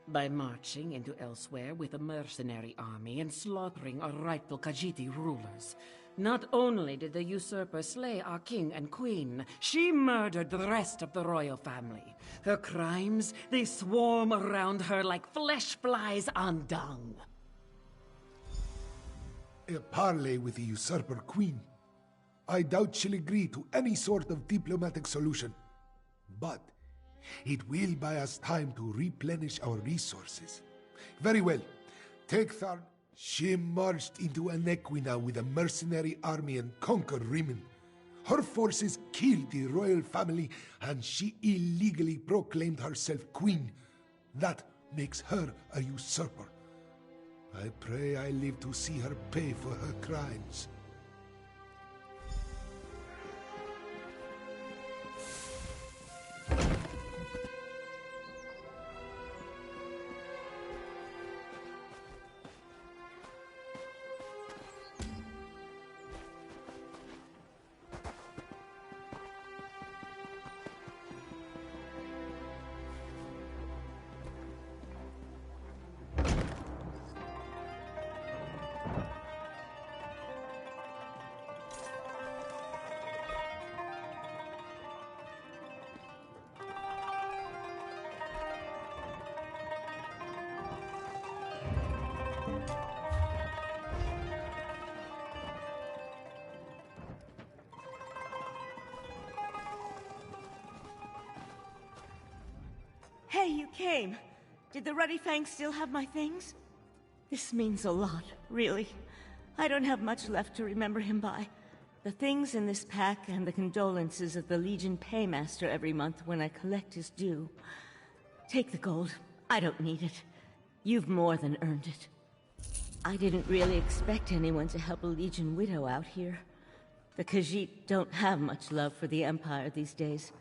By marching into Elsweyr with a mercenary army and slaughtering our rightful Khajiiti rulers. Not only did the usurper slay our king and queen, she murdered the rest of the royal family. Her crimes, they swarm around her like flesh flies on dung. A parley with the usurper queen. I doubt she'll agree to any sort of diplomatic solution. But it will buy us time to replenish our resources. Very well. Take Tharn. She marched into Anequina with a mercenary army and conquered Rimmon. Her forces killed the royal family, and she illegally proclaimed herself queen. That makes her a usurper. I pray I live to see her pay for her crimes. Hey, you came. Did the Ruddy Fang still have my things? This means a lot, really. I don't have much left to remember him by. The things in this pack and the condolences of the Legion paymaster every month when I collect his due. Take the gold. I don't need it. You've more than earned it. I didn't really expect anyone to help a Legion widow out here. The Khajiit don't have much love for the Empire these days.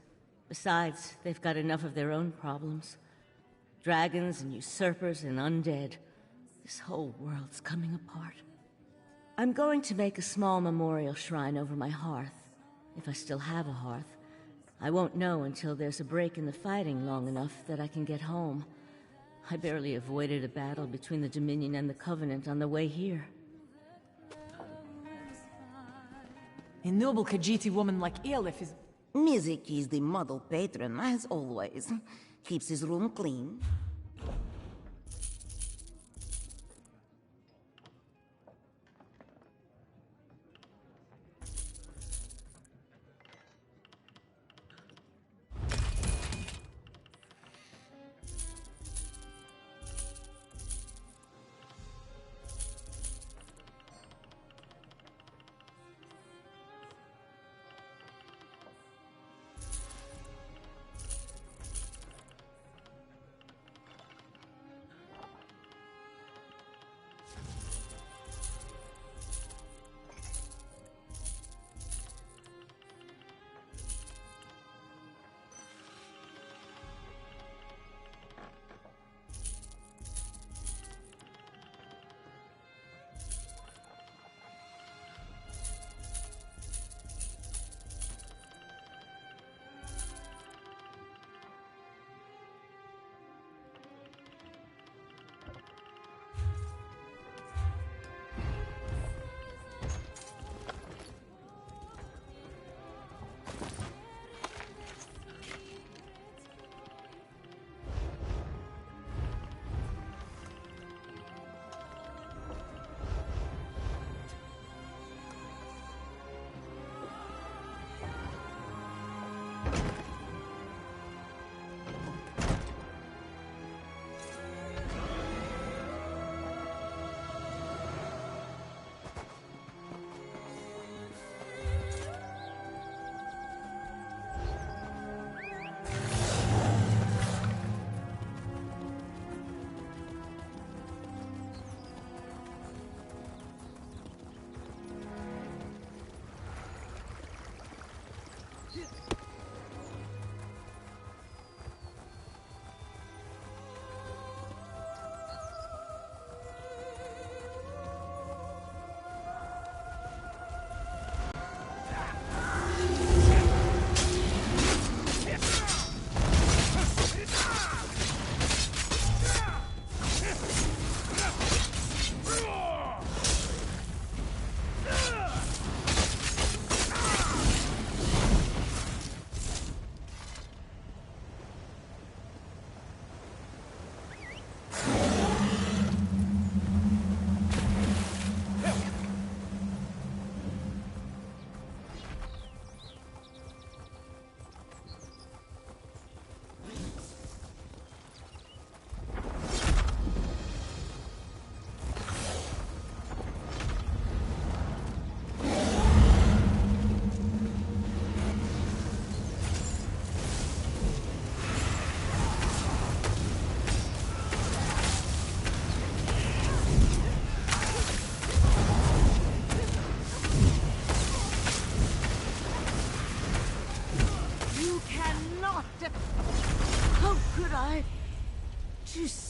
Besides, they've got enough of their own problems. Dragons and usurpers and undead. This whole world's coming apart. I'm going to make a small memorial shrine over my hearth. If I still have a hearth. I won't know until there's a break in the fighting long enough that I can get home. I barely avoided a battle between the Dominion and the Covenant on the way here. A noble Khajiiti woman like Eolif is... Mizik is the model patron, as always. Keeps his room clean.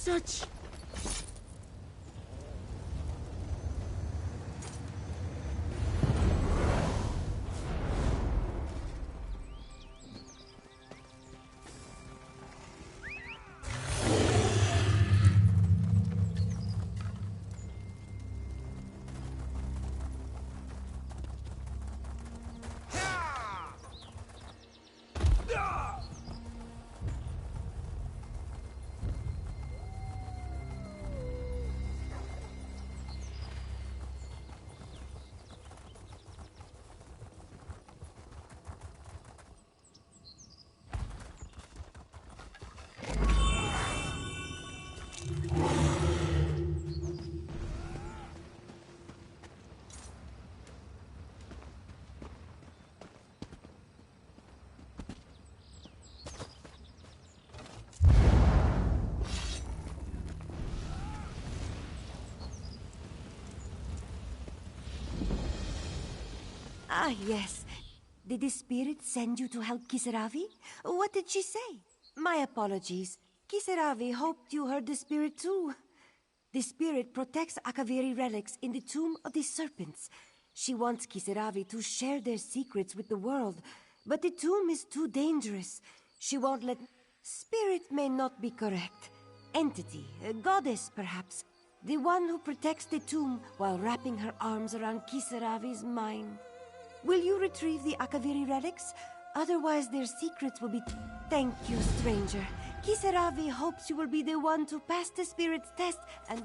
Such... Ah, yes. Did the spirit send you to help Kisaravi? What did she say? My apologies. Kisaravi hoped you heard the spirit too. The spirit protects Akaviri relics in the tomb of the serpents. She wants Kisaravi to share their secrets with the world, but the tomb is too dangerous. She won't let... Spirit may not be correct. Entity, a goddess perhaps. The one who protects the tomb while wrapping her arms around Kisaravi's mind. Will you retrieve the Akaviri relics? Otherwise their secrets will be... Thank you, stranger. Kisaravi hopes you will be the one to pass the spirit's test and...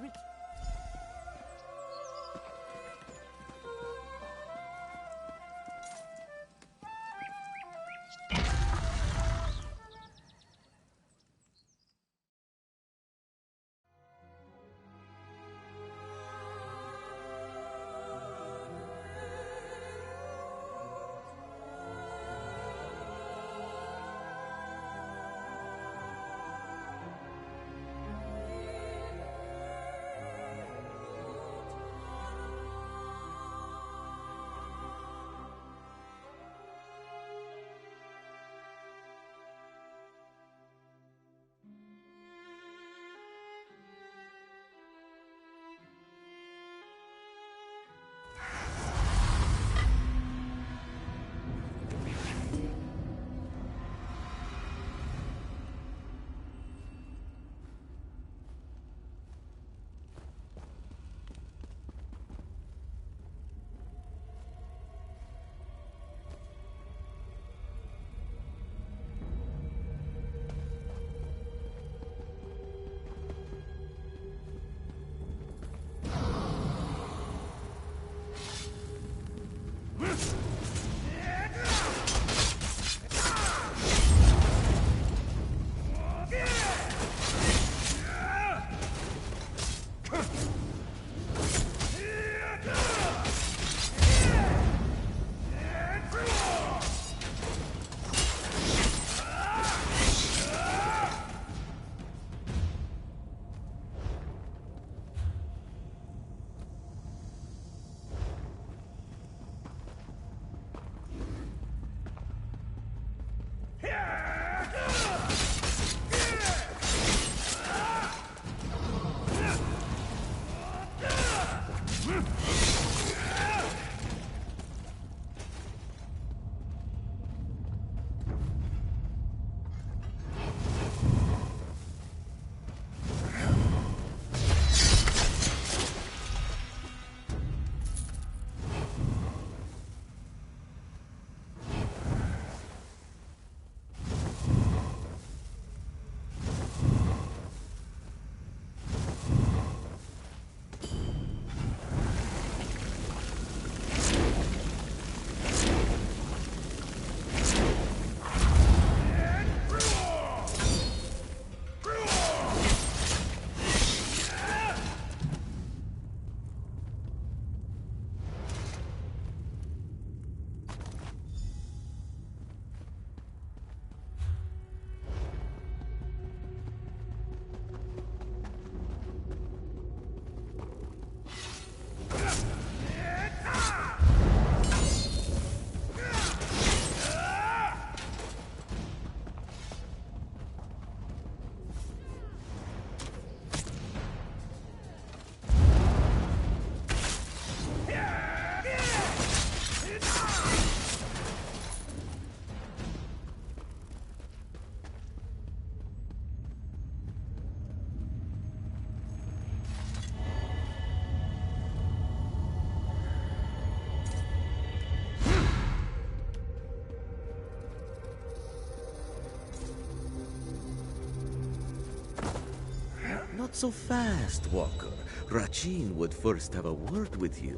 Not so fast, Walker. Rachin would first have a word with you.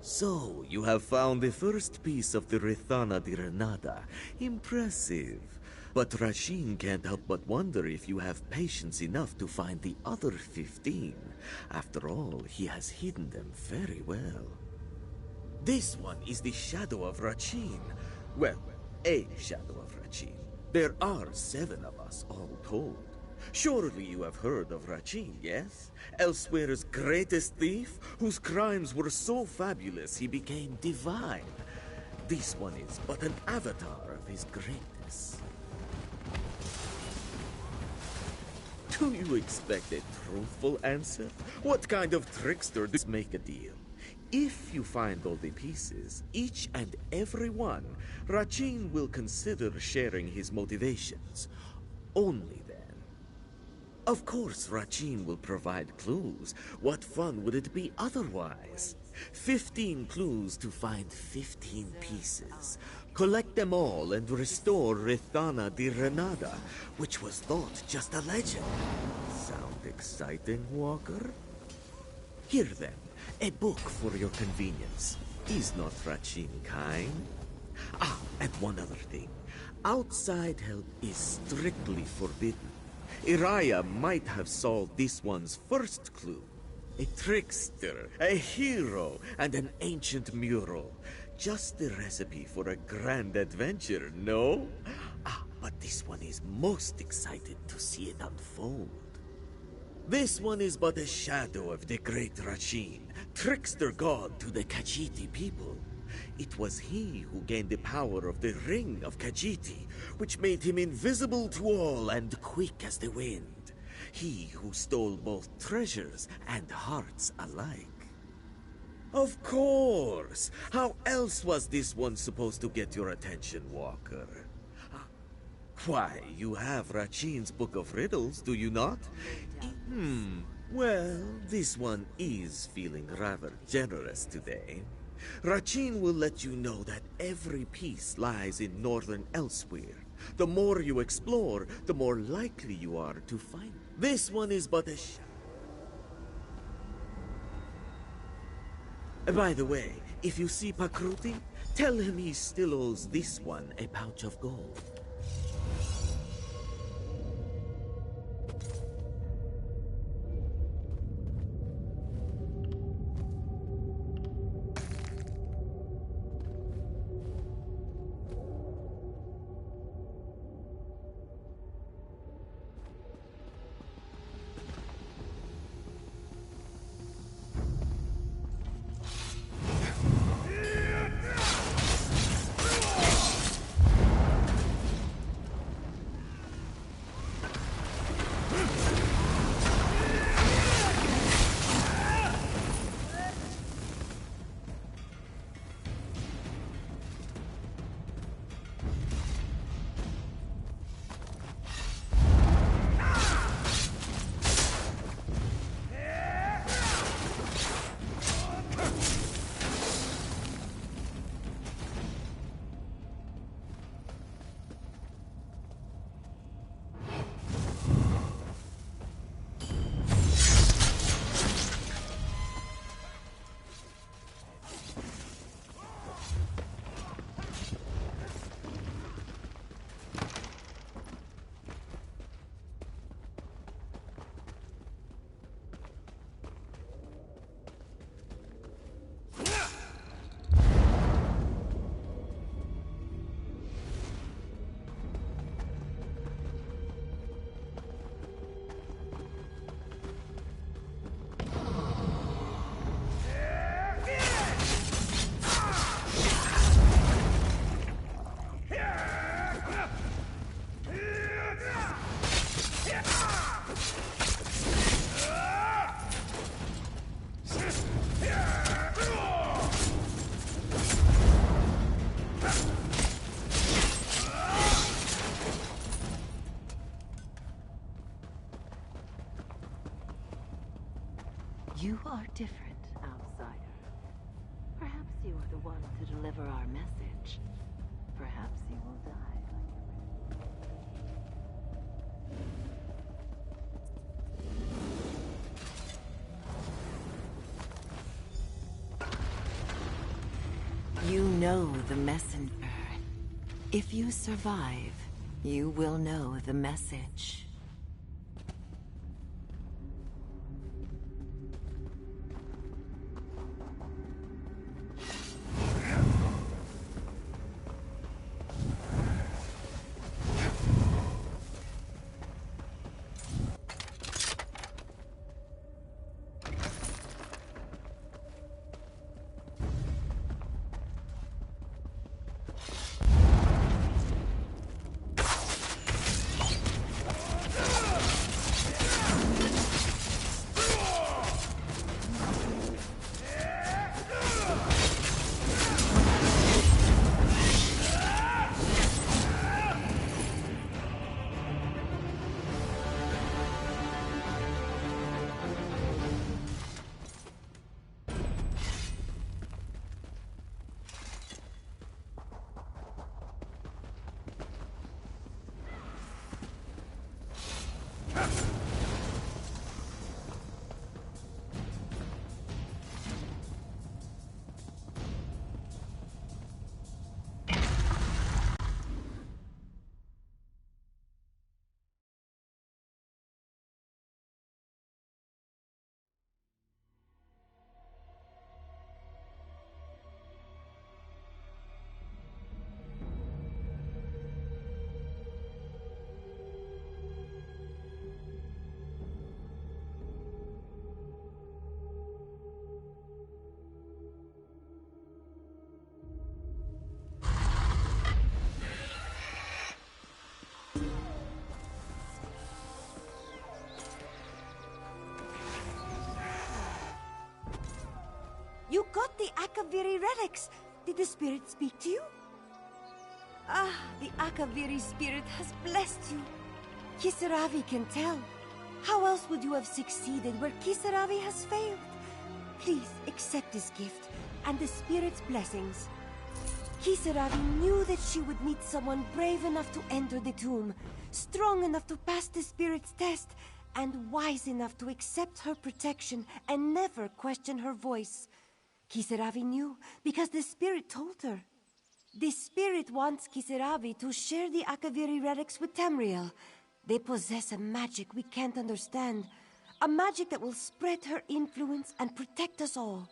So, you have found the first piece of the Rethana de Renada. Impressive. But Rachin can't help but wonder if you have patience enough to find the other 15. After all, he has hidden them very well. This one is the shadow of Rachin. Well, a shadow of Rachin. There are 7 of us, all told. Surely you have heard of Rachin, yes? Elsweyr's greatest thief, whose crimes were so fabulous he became divine. This one is but an avatar of his greatness. Do you expect a truthful answer? What kind of trickster does make a deal? If you find all the pieces, each and every one, Rachin will consider sharing his motivations. Only then. Of course, Rachin will provide clues. What fun would it be otherwise? 15 clues to find 15 pieces. Collect them all and restore Rithana di Renada, which was thought just a legend. Sound exciting, Walker? Here then, a book for your convenience. Is not Rachin kind? Ah, and one other thing. Outside help is strictly forbidden. Iraya might have solved this one's first clue. A trickster, a hero, and an ancient mural. Just the recipe for a grand adventure, no? Ah, but this one is most excited to see it unfold. This one is but a shadow of the great Rachin, trickster god to the Khajiiti people. It was he who gained the power of the Ring of Khajiiti, which made him invisible to all and quick as the wind. He who stole both treasures and hearts alike. Of course! How else was this one supposed to get your attention, Walker? Why, you have Rachin's Book of Riddles, do you not? Well, this one is feeling rather generous today. Rachin will let you know that every piece lies in northern Elsweyr. The more you explore, the more likely you are to find it. This one is but a By the way, if you see Pakruti, tell him he still owes this one a pouch of gold. You are different, outsider. Perhaps you are the one to deliver our message. Perhaps you will die like you know the messenger. If you survive, you will know the message. Akaviri relics. Did the spirit speak to you? Ah, the Akaviri spirit has blessed you. Kisaravi can tell. How else would you have succeeded where Kisaravi has failed? Please accept this gift and the spirit's blessings. Kisaravi knew that she would meet someone brave enough to enter the tomb, strong enough to pass the spirit's test, and wise enough to accept her protection and never question her voice. Kisaravi knew because the spirit told her. The spirit wants Kisaravi to share the Akaviri relics with Tamriel. They possess a magic we can't understand, a magic that will spread her influence and protect us all.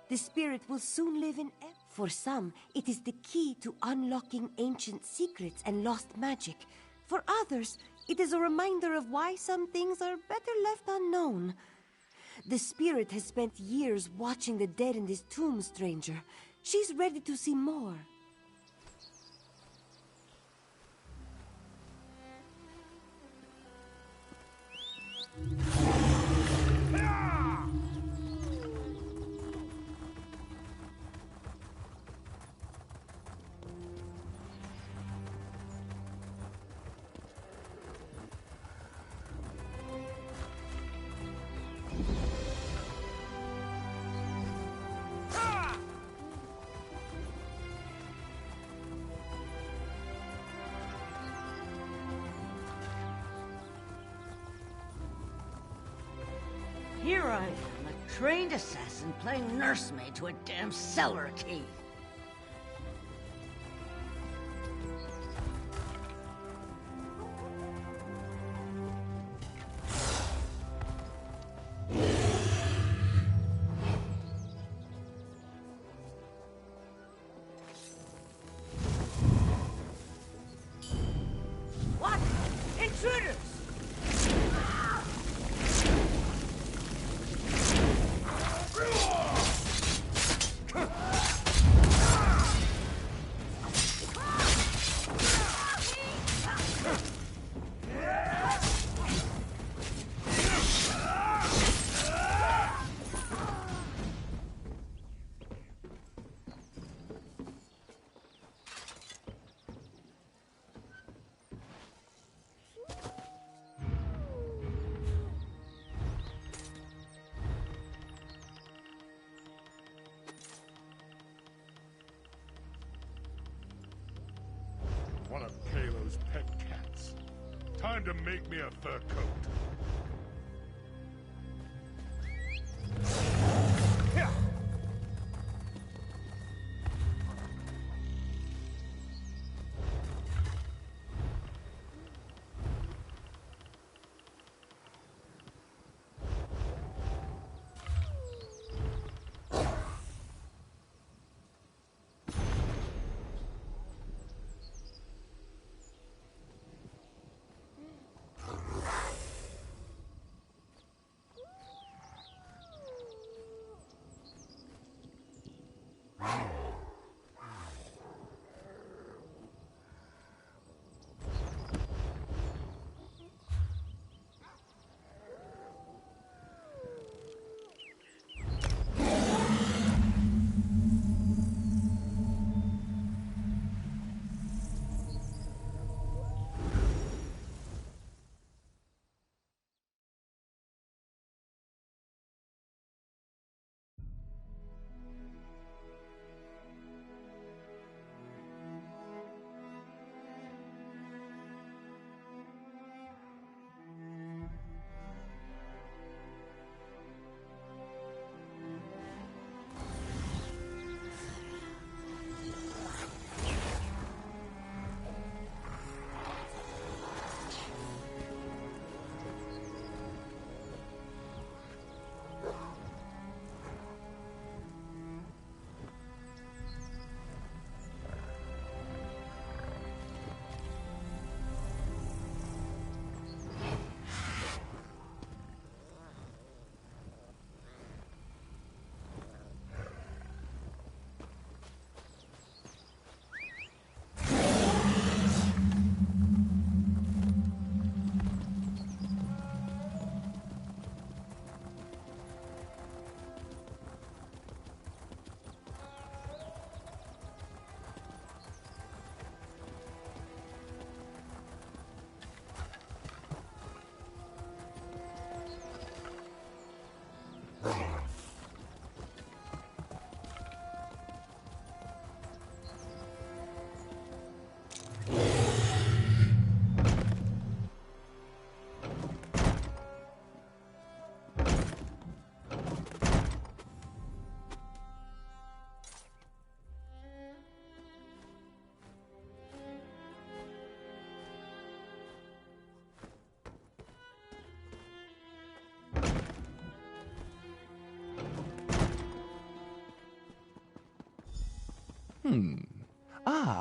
The spirit will soon live in... For some, it is the key to unlocking ancient secrets and lost magic. For others, it is a reminder of why some things are better left unknown. The spirit has spent years watching the dead in this tomb, stranger. She's ready to see more. Here I am, a trained assassin playing nursemaid to a damn cellar key. What? Intruders! One of Kalo's pet cats. Time to make me a fur coat. Yeah.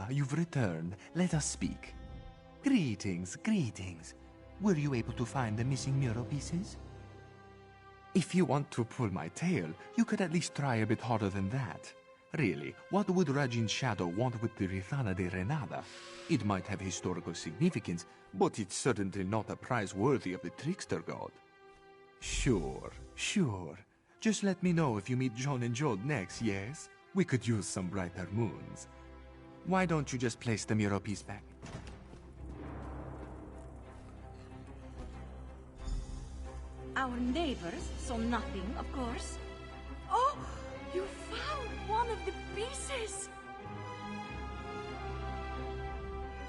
Ah, you've returned. Let us speak. Greetings, greetings. Were you able to find the missing mural pieces? If you want to pull my tail, you could at least try a bit harder than that. Really, what would Rajin's shadow want with the Rithana de Renada? It might have historical significance, but it's certainly not a prize worthy of the trickster god. Sure, sure. Just let me know if you meet John and Jode next, yes? We could use some brighter moons. Why don't you just place the mural piece back? Our neighbors saw nothing, of course. Oh, you found one of the pieces!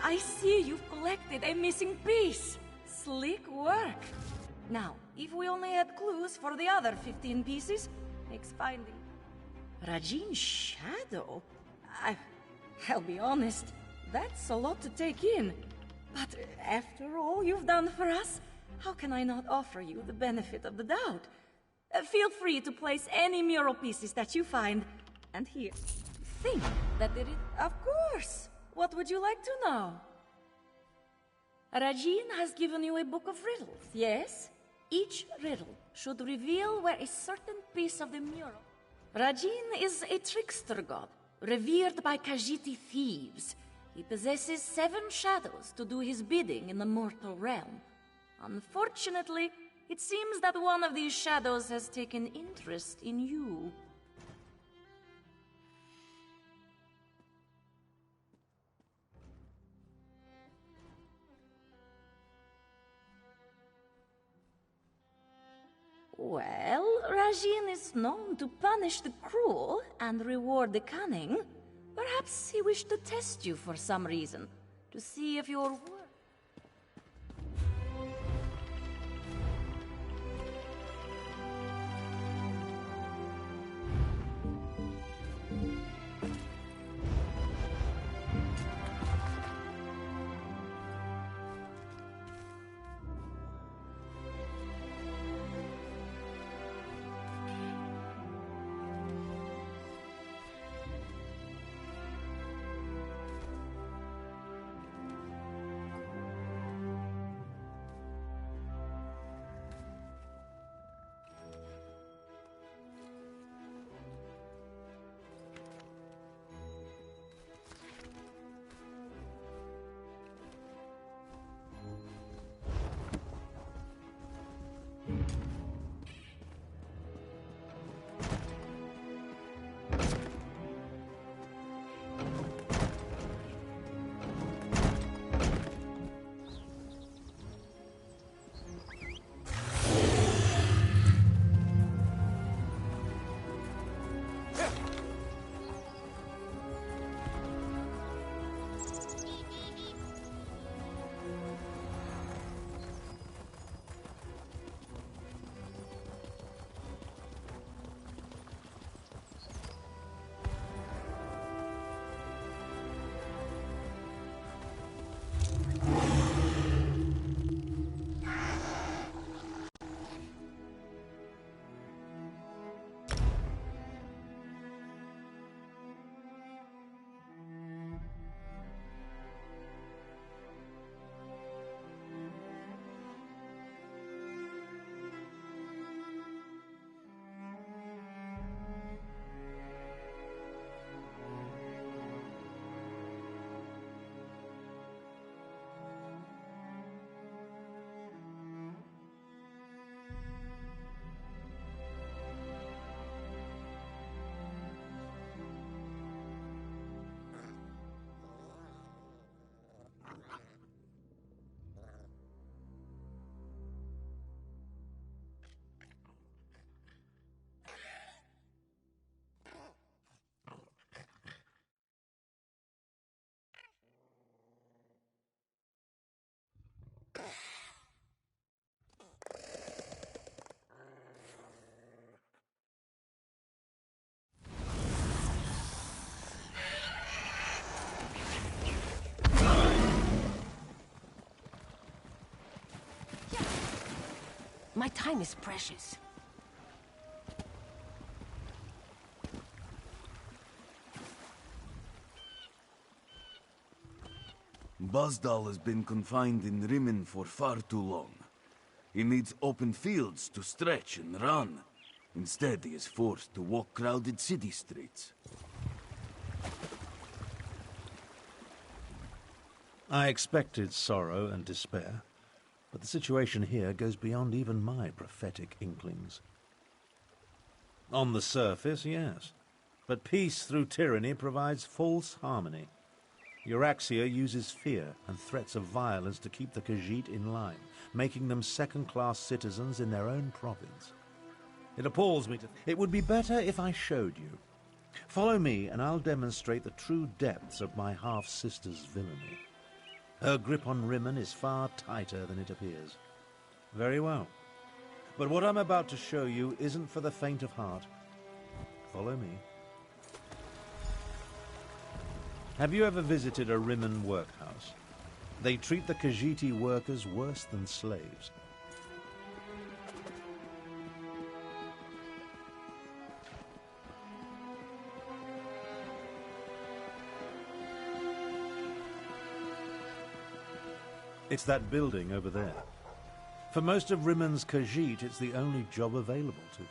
I see you've collected a missing piece. Slick work. Now, if we only had clues for the other 15 pieces, makes finding Rajin's shadow? I'll be honest, that's a lot to take in. But after all you've done for us, how can I not offer you the benefit of the doubt? Feel free to place any mural pieces that you find. And here, think that there is... Of course! What would you like to know? Rajin has given you a book of riddles, yes? Each riddle should reveal where a certain piece of the mural... Rajin is a trickster god, revered by Khajiiti thieves. He possesses 7 shadows to do his bidding in the mortal realm. Unfortunately, it seems that one of these shadows has taken interest in you. Well, Rajin is known to punish the cruel and reward the cunning. Perhaps he wished to test you for some reason, to see if your work... My time is precious. Bazdal has been confined in Rimmon for far too long. He needs open fields to stretch and run. Instead, he is forced to walk crowded city streets. I expected sorrow and despair, but the situation here goes beyond even my prophetic inklings. On the surface, yes, but peace through tyranny provides false harmony. Euraxia uses fear and threats of violence to keep the Khajiit in line, making them second-class citizens in their own province. It appalls me to... It would be better if I showed you. Follow me and I'll demonstrate the true depths of my half-sister's villainy. Her grip on Rimmon is far tighter than it appears. Very well. But what I'm about to show you isn't for the faint of heart. Follow me. Have you ever visited a Rimmon workhouse? They treat the Khajiiti workers worse than slaves. It's that building over there. For most of Rimmon's Khajiit, it's the only job available to them.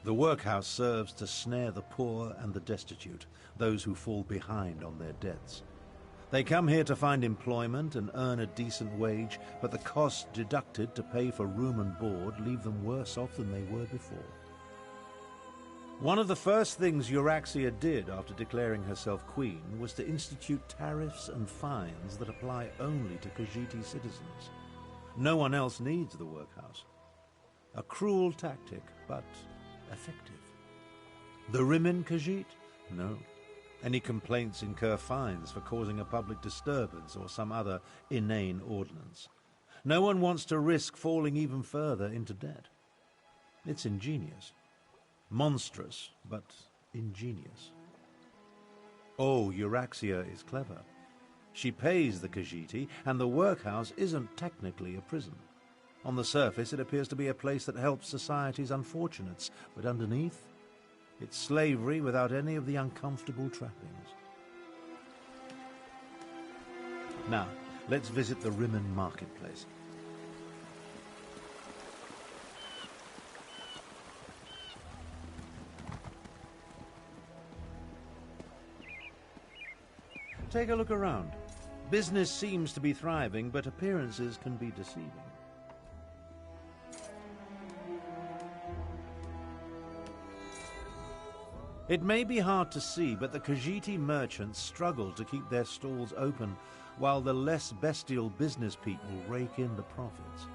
The workhouse serves to snare the poor and the destitute, those who fall behind on their debts. They come here to find employment and earn a decent wage, but the costs deducted to pay for room and board leave them worse off than they were before. One of the first things Euraxia did after declaring herself queen was to institute tariffs and fines that apply only to Khajiiti citizens. No one else needs the workhouse. A cruel tactic, but effective. The Rimmon Khajiit? No. Any complaints incur fines for causing a public disturbance or some other inane ordinance. No one wants to risk falling even further into debt. It's ingenious. Monstrous, but ingenious. Oh, Euraxia is clever. She pays the Khajiiti, and the workhouse isn't technically a prison. On the surface, it appears to be a place that helps society's unfortunates, but underneath, it's slavery without any of the uncomfortable trappings. Now, let's visit the Rimmon marketplace. Take a look around. Business seems to be thriving, but appearances can be deceiving. It may be hard to see, but the Khajiiti merchants struggle to keep their stalls open, while the less bestial business people rake in the profits.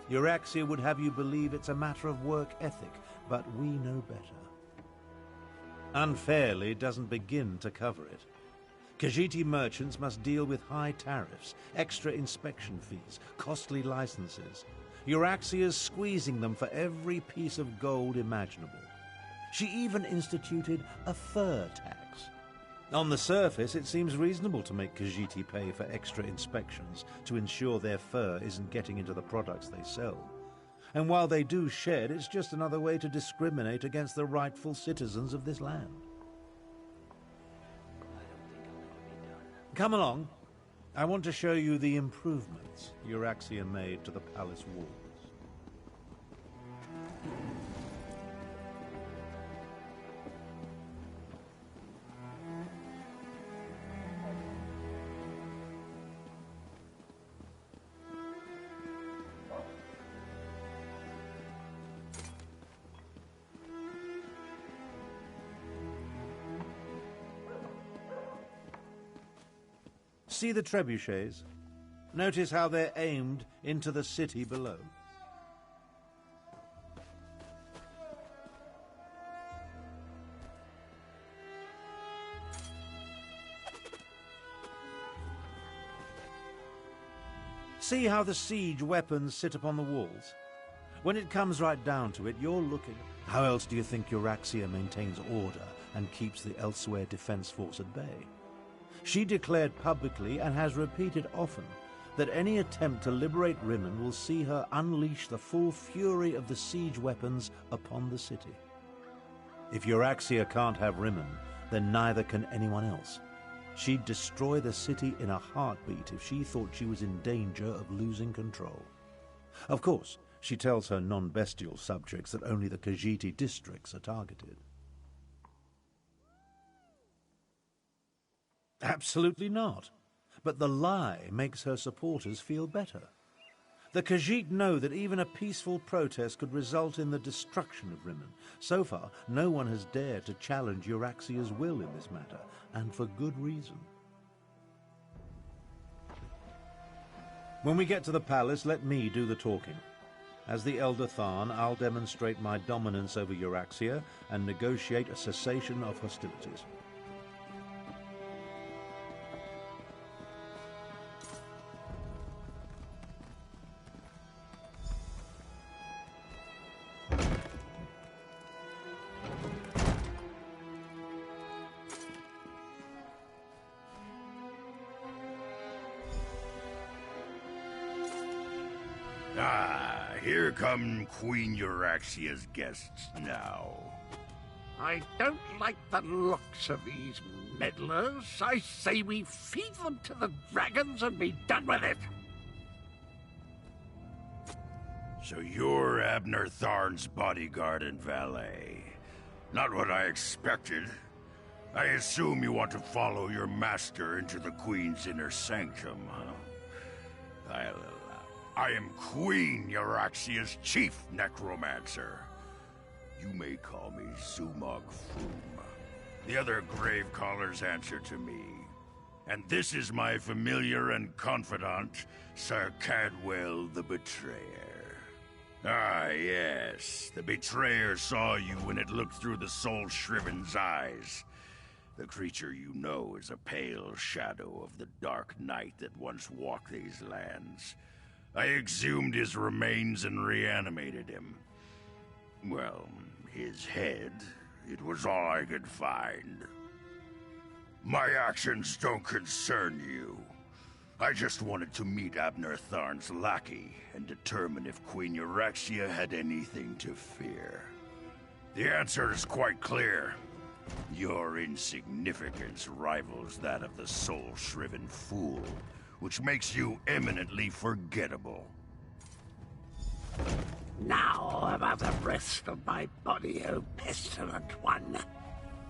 Euraxia would have you believe it's a matter of work ethic, but we know better. Unfairly doesn't begin to cover it. Khajiiti merchants must deal with high tariffs, extra inspection fees, costly licenses. Euraxia's squeezing them for every piece of gold imaginable. She even instituted a fur tax. On the surface, it seems reasonable to make Khajiiti pay for extra inspections to ensure their fur isn't getting into the products they sell. And while they do shed, it's just another way to discriminate against the rightful citizens of this land. Come along. I want to show you the improvements Euraxia made to the palace walls. See the trebuchets? Notice how they're aimed into the city below. See how the siege weapons sit upon the walls? When it comes right down to it, you're looking... How else do you think Euraxia maintains order and keeps the Elsweyr defense force at bay? She declared publicly, and has repeated often, that any attempt to liberate Rimmon will see her unleash the full fury of the siege weapons upon the city. If Euraxia can't have Rimmon, then neither can anyone else. She'd destroy the city in a heartbeat if she thought she was in danger of losing control. Of course, she tells her non-bestial subjects that only the Khajiit districts are targeted. Absolutely not. But the lie makes her supporters feel better. The Khajiit know that even a peaceful protest could result in the destruction of Rimmon. So far, no one has dared to challenge Euraxia's will in this matter, and for good reason. When we get to the palace, let me do the talking. As the Elder Tharn, I'll demonstrate my dominance over Euraxia and negotiate a cessation of hostilities. Here come Queen Euraxia's guests now. I don't like the looks of these meddlers. I say we feed them to the dragons and be done with it. So you're Abner Tharn's bodyguard and valet. Not what I expected. I assume you want to follow your master into the Queen's inner sanctum, huh? I am Queen Euraxia's chief necromancer. You may call me Zumog Froom. The other grave callers answer to me. And this is my familiar and confidant, Sir Cadwell the Betrayer. Ah, yes. The Betrayer saw you when it looked through the soul-shriven's eyes. The creature you know is a pale shadow of the dark night that once walked these lands. I exhumed his remains and reanimated him. Well, his head, it was all I could find. My actions don't concern you. I just wanted to meet Abner Tharn's lackey and determine if Queen Euraxia had anything to fear. The answer is quite clear. Your insignificance rivals that of the soul-shriven fool, which makes you eminently forgettable. Now about the rest of my body, O pestilent one.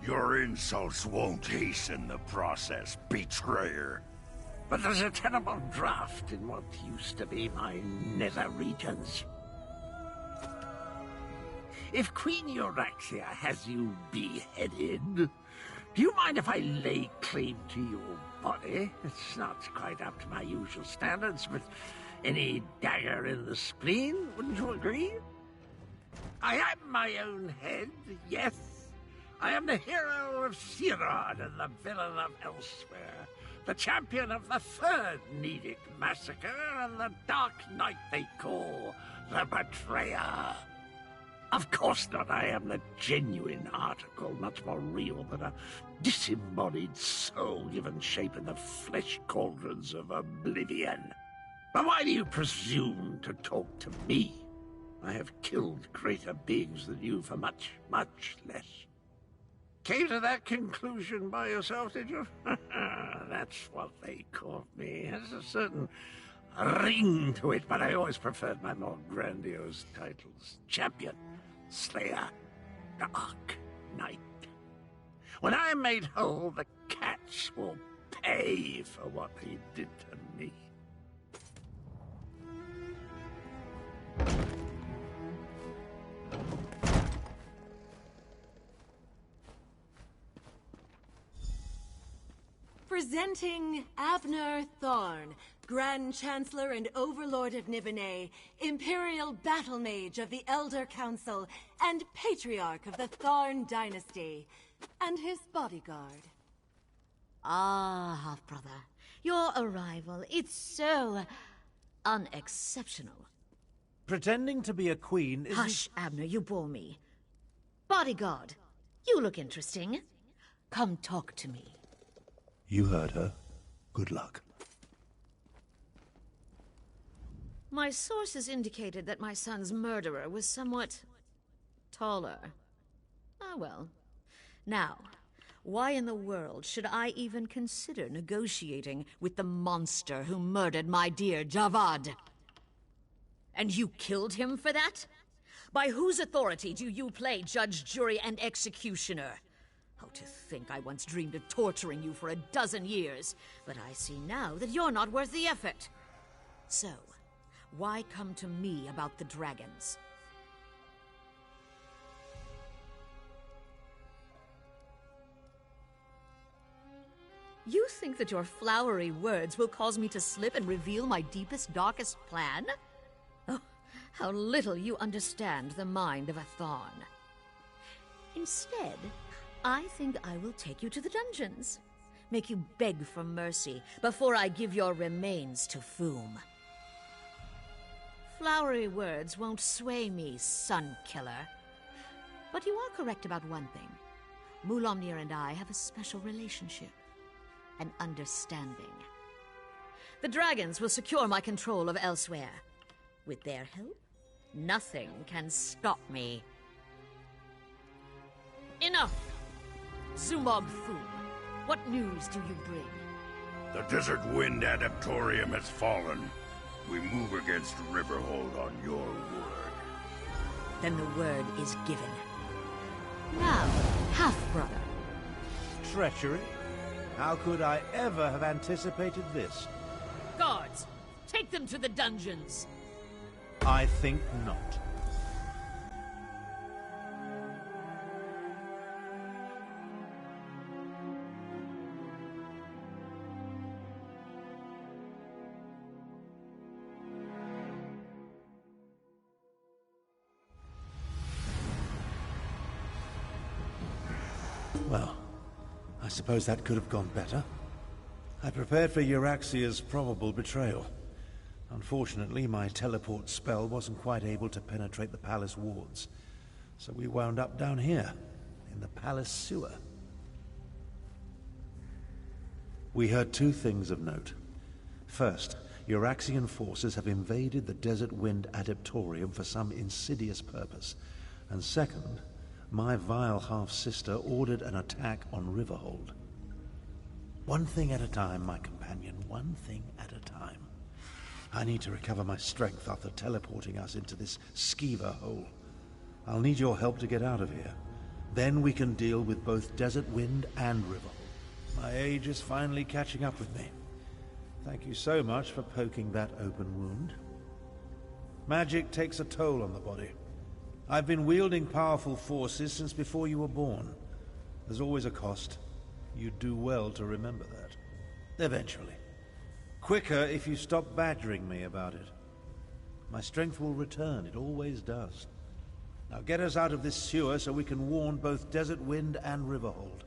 Your insults won't hasten the process, betrayer. But there's a terrible draft in what used to be my nether regions. If Queen Euraxia has you beheaded, do you mind if I lay claim to your body? It's not quite up to my usual standards, but any dagger in the spleen, wouldn't you agree? I am my own head, yes. I am the hero of Sirad and the villain of Elsweyr, the champion of the Third Nedic Massacre and the Dark Knight they call the Betrayer. Of course not. I am the genuine article, much more real than a disembodied soul given shape in the flesh cauldrons of oblivion. But why do you presume to talk to me? I have killed greater beings than you for much, much less. Came to that conclusion by yourself, did you? That's what they called me. It has a certain ring to it, but I always preferred my more grandiose titles. Champion, Slayer, Dark Knight. When I am made whole, the cats will pay for what they did to me. Presenting Abner Tharn, Grand Chancellor and Overlord of Nibonay, Imperial Battle Mage of the Elder Council, and Patriarch of the Tharn Dynasty, and his bodyguard. Ah, half-brother, your arrival, it's so unexceptional. Pretending to be a queen isn't... Hush, Abner, you bore me. Bodyguard, you look interesting. Come talk to me. You heard her. Good luck. My sources indicated that my son's murderer was somewhat taller. Ah, well. Now, why in the world should I even consider negotiating with the monster who murdered my dear Javad? And you killed him for that? By whose authority do you play judge, jury, and executioner? Oh, to think I once dreamed of torturing you for 12 years, but I see now that you're not worth the effort. So, why come to me about the dragons? You think that your flowery words will cause me to slip and reveal my deepest, darkest plan? Oh, how little you understand the mind of a Thorn. Instead, I think I will take you to the dungeons. Make you beg for mercy before I give your remains to Foom. Flowery words won't sway me, Sun Killer. But you are correct about one thing. Mulomnir and I have a special relationship. An understanding. The dragons will secure my control of Elsweyr. With their help, nothing can stop me. Enough! Zumog Foom, what news do you bring? The Desert Wind Adaptorium has fallen. We move against Riverhold on your word. Then the word is given. Now, half-brother. Treachery? How could I ever have anticipated this? Guards, take them to the dungeons. I think not. Well, I suppose that could have gone better. I prepared for Euraxia's probable betrayal. Unfortunately, my teleport spell wasn't quite able to penetrate the palace wards, so we wound up down here, in the palace sewer. We heard 2 things of note. First, Euraxian forces have invaded the Desert Wind Adaptorium for some insidious purpose. And second, my vile half-sister ordered an attack on Riverhold. One thing at a time, my companion, one thing at a time. I need to recover my strength after teleporting us into this skeever hole. I'll need your help to get out of here. Then we can deal with both Desert Wind and Riverhold. My age is finally catching up with me. Thank you so much for poking that open wound. Magic takes a toll on the body. I've been wielding powerful forces since before you were born. There's always a cost. You'd do well to remember that. Eventually. Quicker if you stop badgering me about it. My strength will return, it always does. Now get us out of this sewer so we can warn both Desert Wind and Riverhold.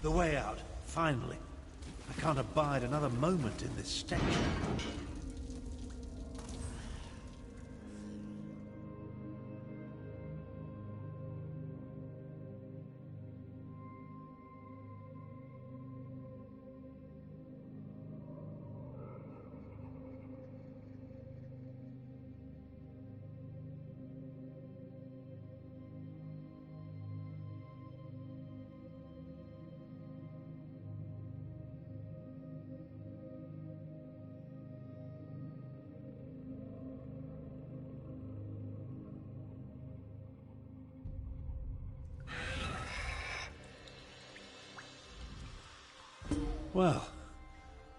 The way out, finally. I can't abide another moment in this stench. Well,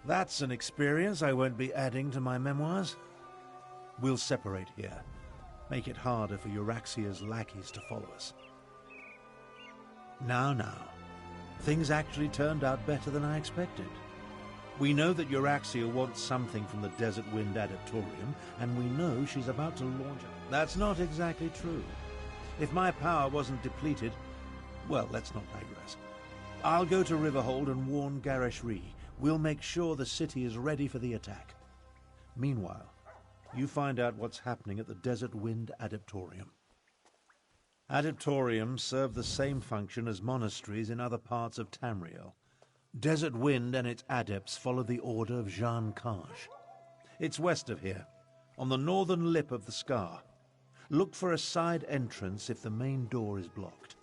that's an experience I won't be adding to my memoirs. We'll separate here. Make it harder for Euraxia's lackeys to follow us. Now. Things actually turned out better than I expected. We know that Euraxia wants something from the Desert Wind Adaptorium, and we know she's about to launch it. That's not exactly true. If my power wasn't depleted, well, let's not digress. I'll go to Riverhold and warn Garishri. We'll make sure the city is ready for the attack. Meanwhile, you find out what's happening at the Desert Wind Adaptorium. Adaptoriums serve the same function as monasteries in other parts of Tamriel. Desert Wind and its adepts follow the order of Jean Kaj. It's west of here, on the northern lip of the scar. Look for a side entrance if the main door is blocked.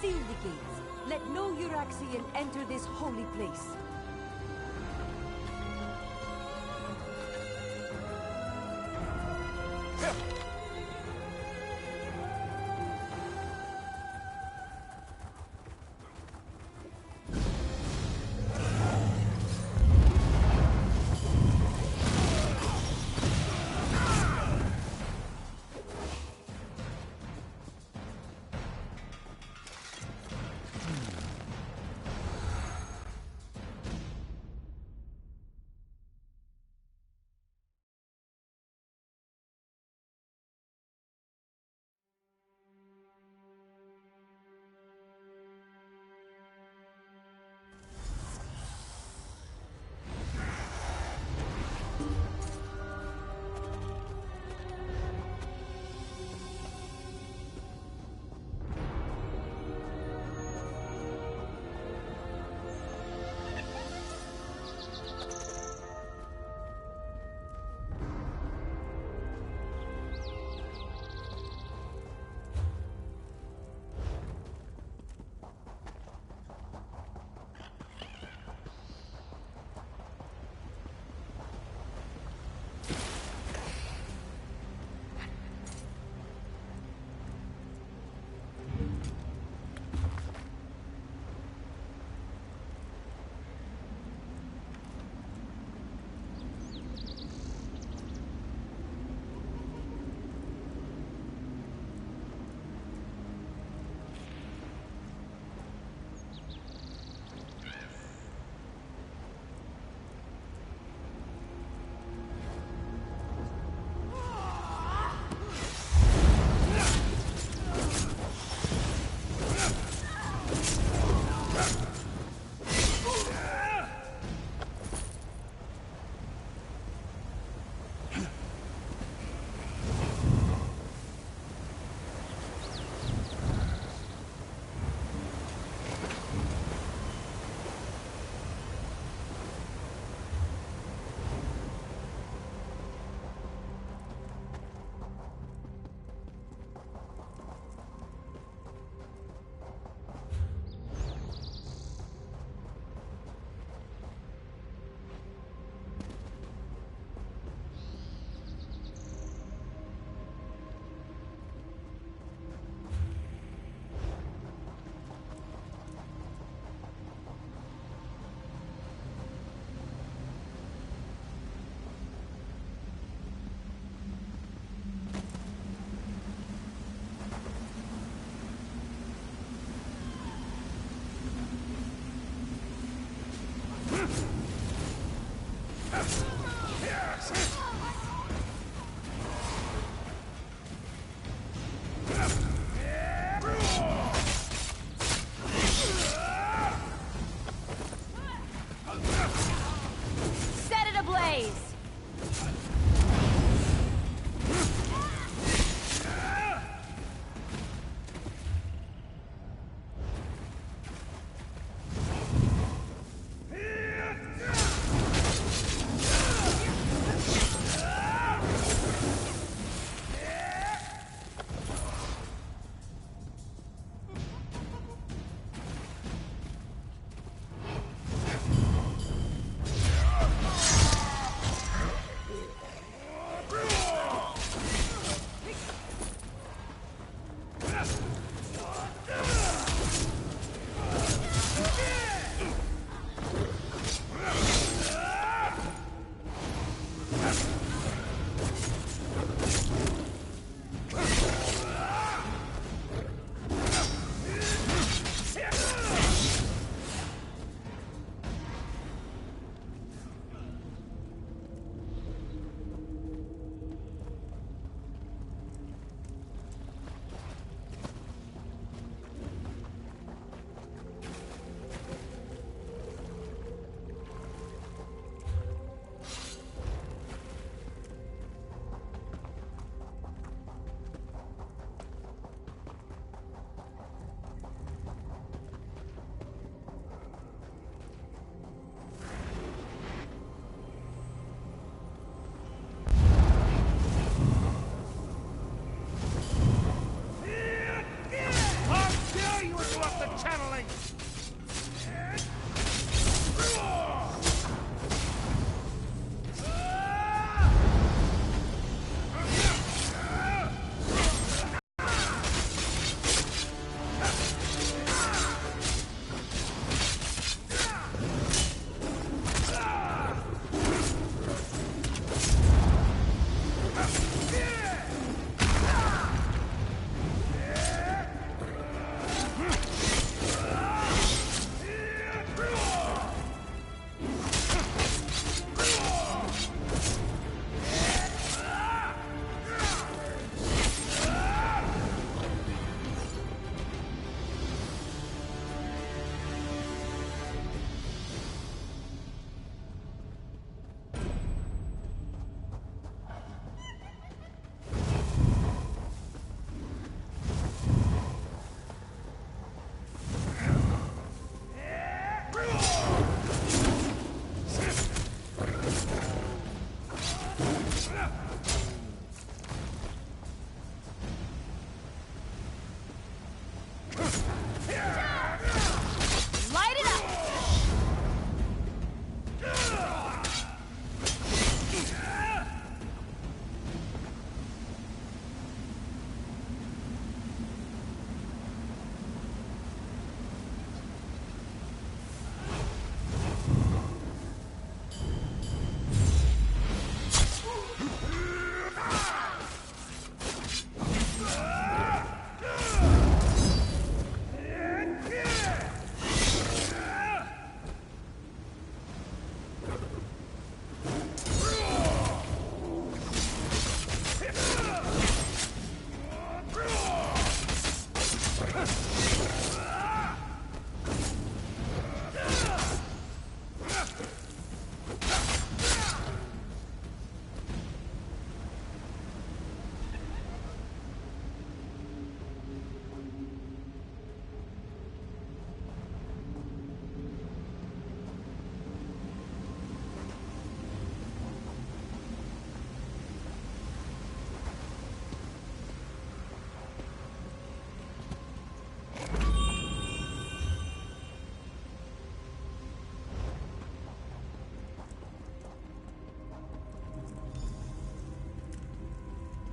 Seal the gates. Let no Euraxian enter this holy place.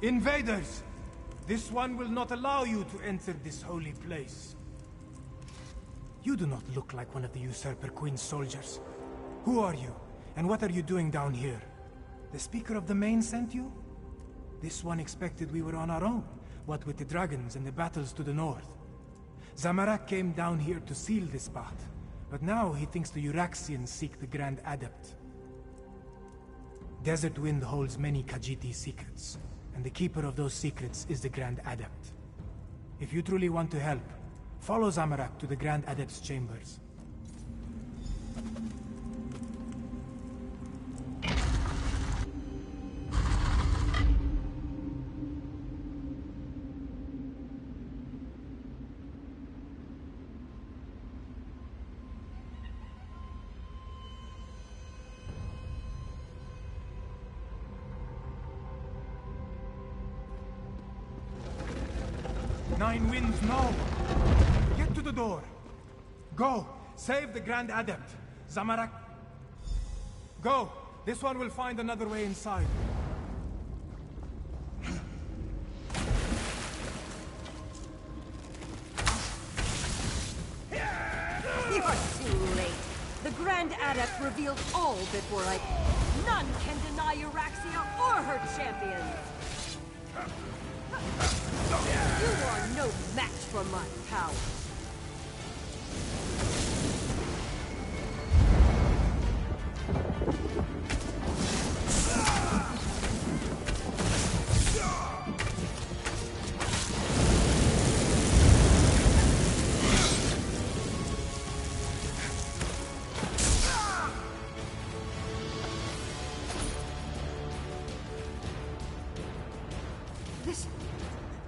Invaders! This one will not allow you to enter this holy place. You do not look like one of the Usurper Queen's soldiers. Who are you, and what are you doing down here? The Speaker of the Main sent you? This one expected we were on our own, what with the dragons and the battles to the north. Zamorak came down here to seal this path, but now he thinks the Uraxians seek the Grand Adept. Desert Wind holds many Khajiit secrets, and the keeper of those secrets is the Grand Adept. If you truly want to help, follow Zamorak to the Grand Adept's chambers. Nine Winds, no! Get to the door! Go! Save the Grand Adept! Zamorak! Go! This one will find another way inside. You are too late. The Grand Adept revealed all that were right. None can deny Euraxia or her champions! You are no match for my power.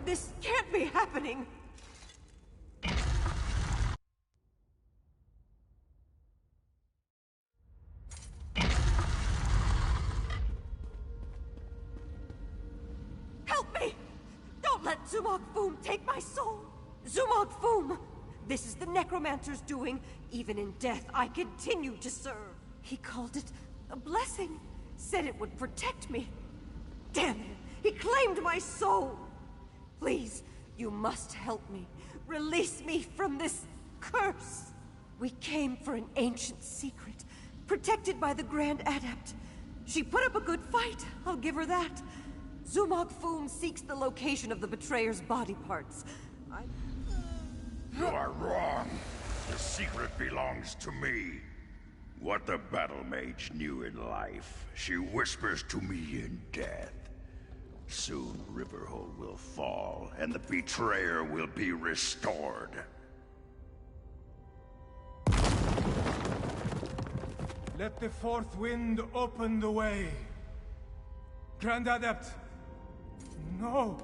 This can't be happening! Help me! Don't let Zumog Foom take my soul! Zumog Foom! This is the Necromancer's doing. Even in death, I continue to serve. He called it a blessing. Said it would protect me. Damn it! He claimed my soul! Please, you must help me. Release me from this curse. We came for an ancient secret, protected by the Grand Adept. She put up a good fight, I'll give her that. Zumog Foom seeks the location of the betrayer's body parts. You are wrong. The secret belongs to me. What the battle mage knew in life, she whispers to me in death. Soon Riverhold will fall, and the betrayer will be restored. Let the fourth wind open the way. Grand Adept! No!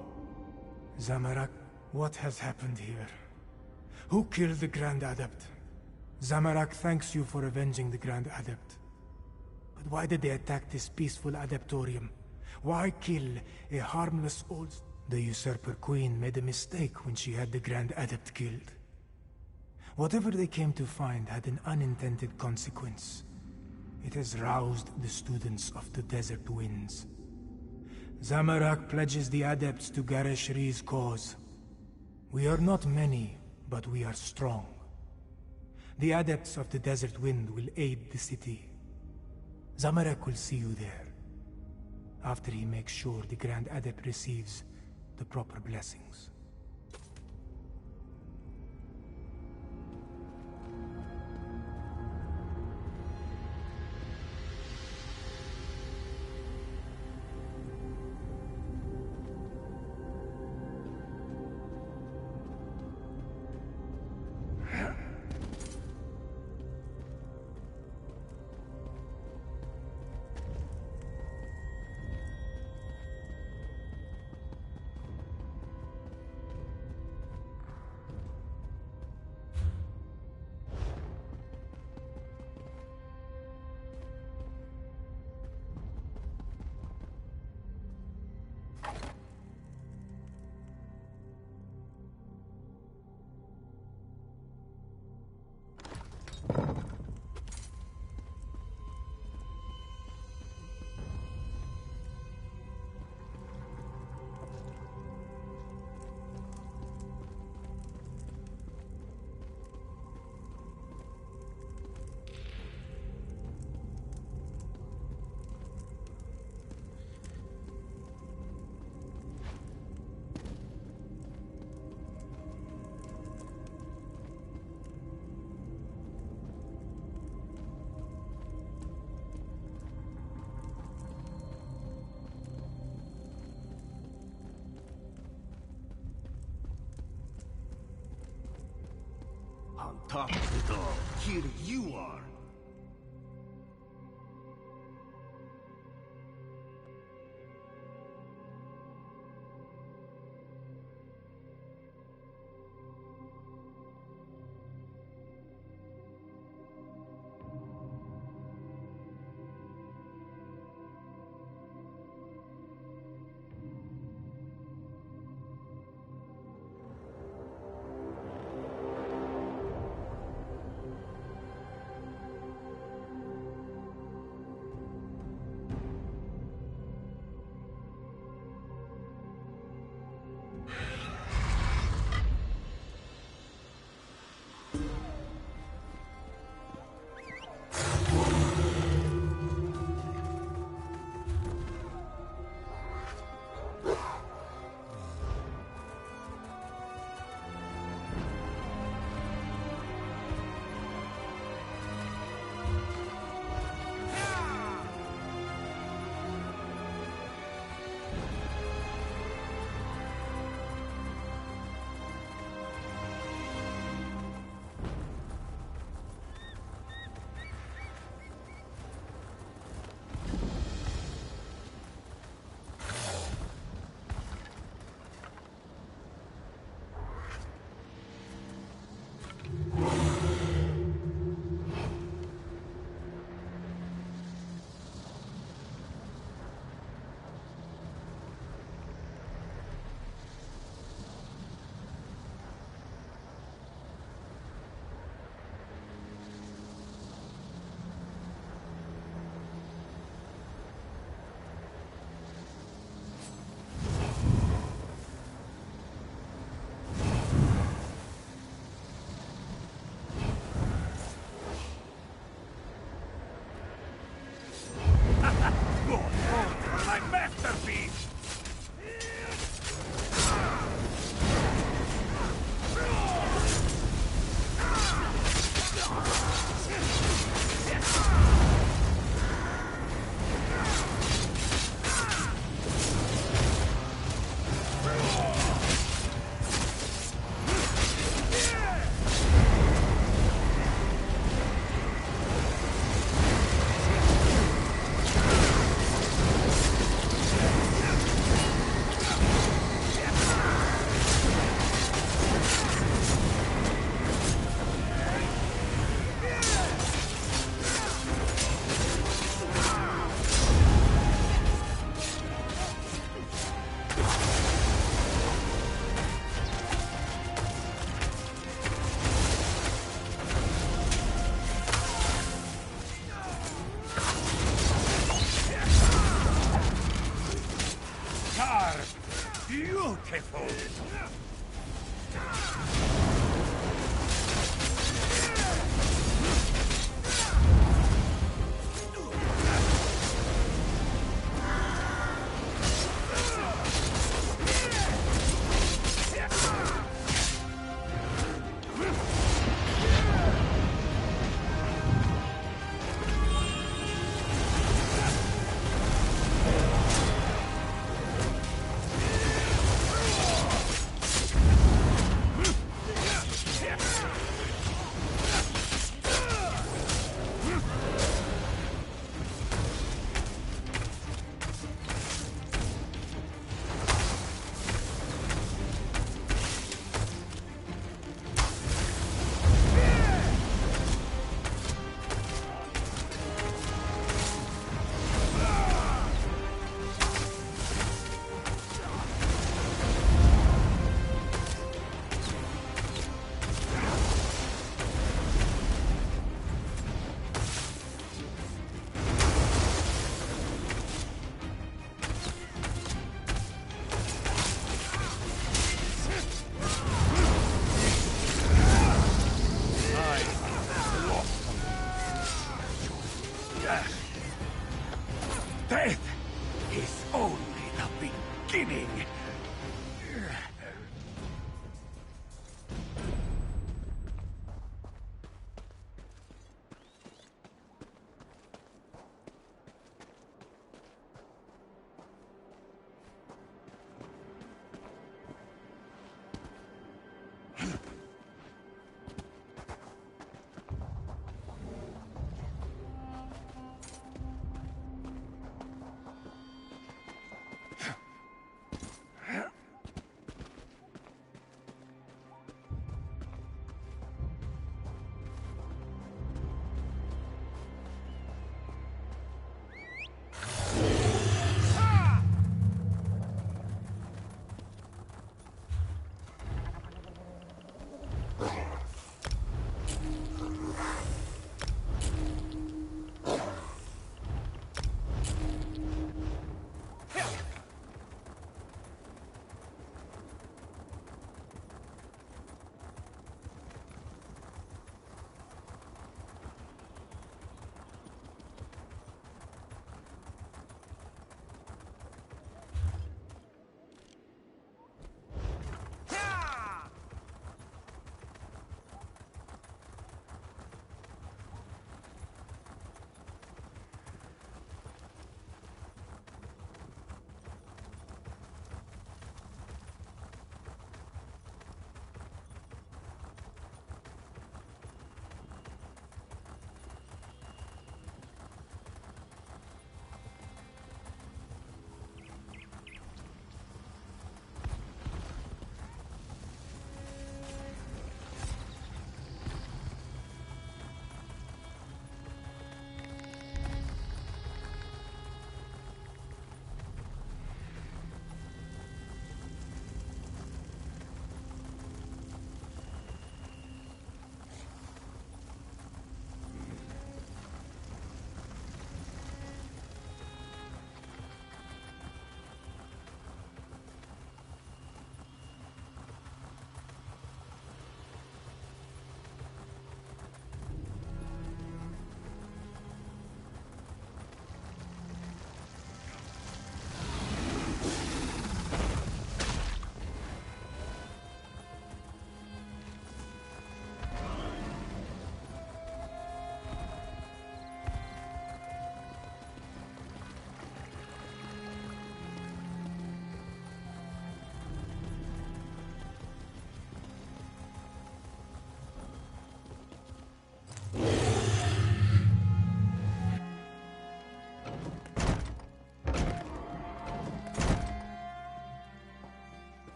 Zamorak, what has happened here? Who killed the Grand Adept? Zamorak thanks you for avenging the Grand Adept. But why did they attack this peaceful Adeptorium? Why kill a harmless old... The Usurper Queen made a mistake when she had the Grand Adept killed. Whatever they came to find had an unintended consequence. It has roused the students of the Desert Winds. Zamorak pledges the Adepts to Gareshri's cause. We are not many, but we are strong. The Adepts of the Desert Wind will aid the city. Zamorak will see you there, after he makes sure the Grand Adept receives the proper blessings. On top of it all, here you are.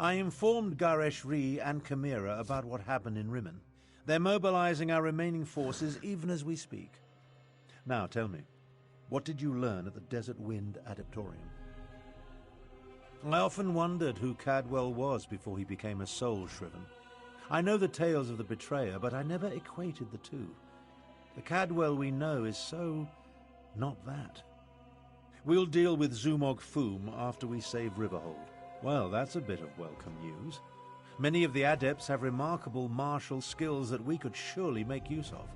I informed Garesh Ree and Chimera about what happened in Rimmon. They're mobilizing our remaining forces even as we speak. Now, tell me, what did you learn at the Desert Wind Adeptorium? I often wondered who Cadwell was before he became a soul shriven. I know the tales of the betrayer, but I never equated the two. The Cadwell we know is so not that. We'll deal with Zumog Foom after we save Riverhold. Well, that's a bit of welcome news. Many of the adepts have remarkable martial skills that we could surely make use of.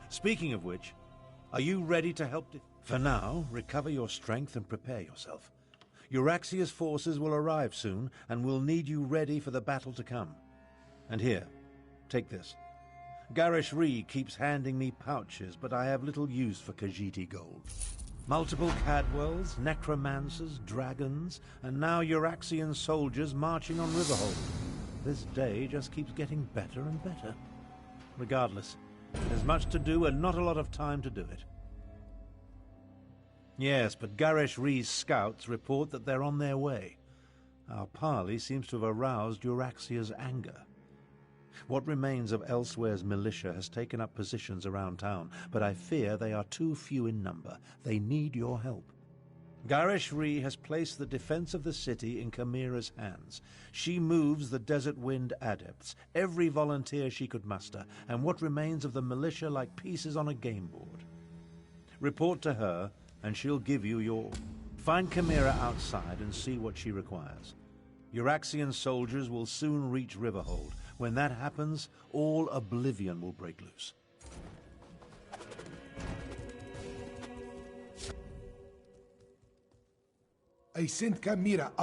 Speaking of which, are you ready to help? For now, recover your strength and prepare yourself. Euraxia's forces will arrive soon, and we'll need you ready for the battle to come. And here, take this. Garesh Ree keeps handing me pouches, but I have little use for Khajiit gold. Multiple Cadwells, necromancers, dragons, and now Euraxian soldiers marching on Riverhold. This day just keeps getting better and better. Regardless, there's much to do and not a lot of time to do it. Yes, but Garesh Ree's scouts report that they're on their way. Our parley seems to have aroused Euraxia's anger. What remains of Elsweyr's militia has taken up positions around town, but I fear they are too few in number. They need your help. Garesh Ree has placed the defense of the city in Chimera's hands. She moves the Desert Wind adepts, every volunteer she could muster, and what remains of the militia like pieces on a game board. Report to her, and she'll give you your... Find Chimera outside and see what she requires. Euraxian soldiers will soon reach Riverhold. When that happens, all oblivion will break loose. I sent Chimera out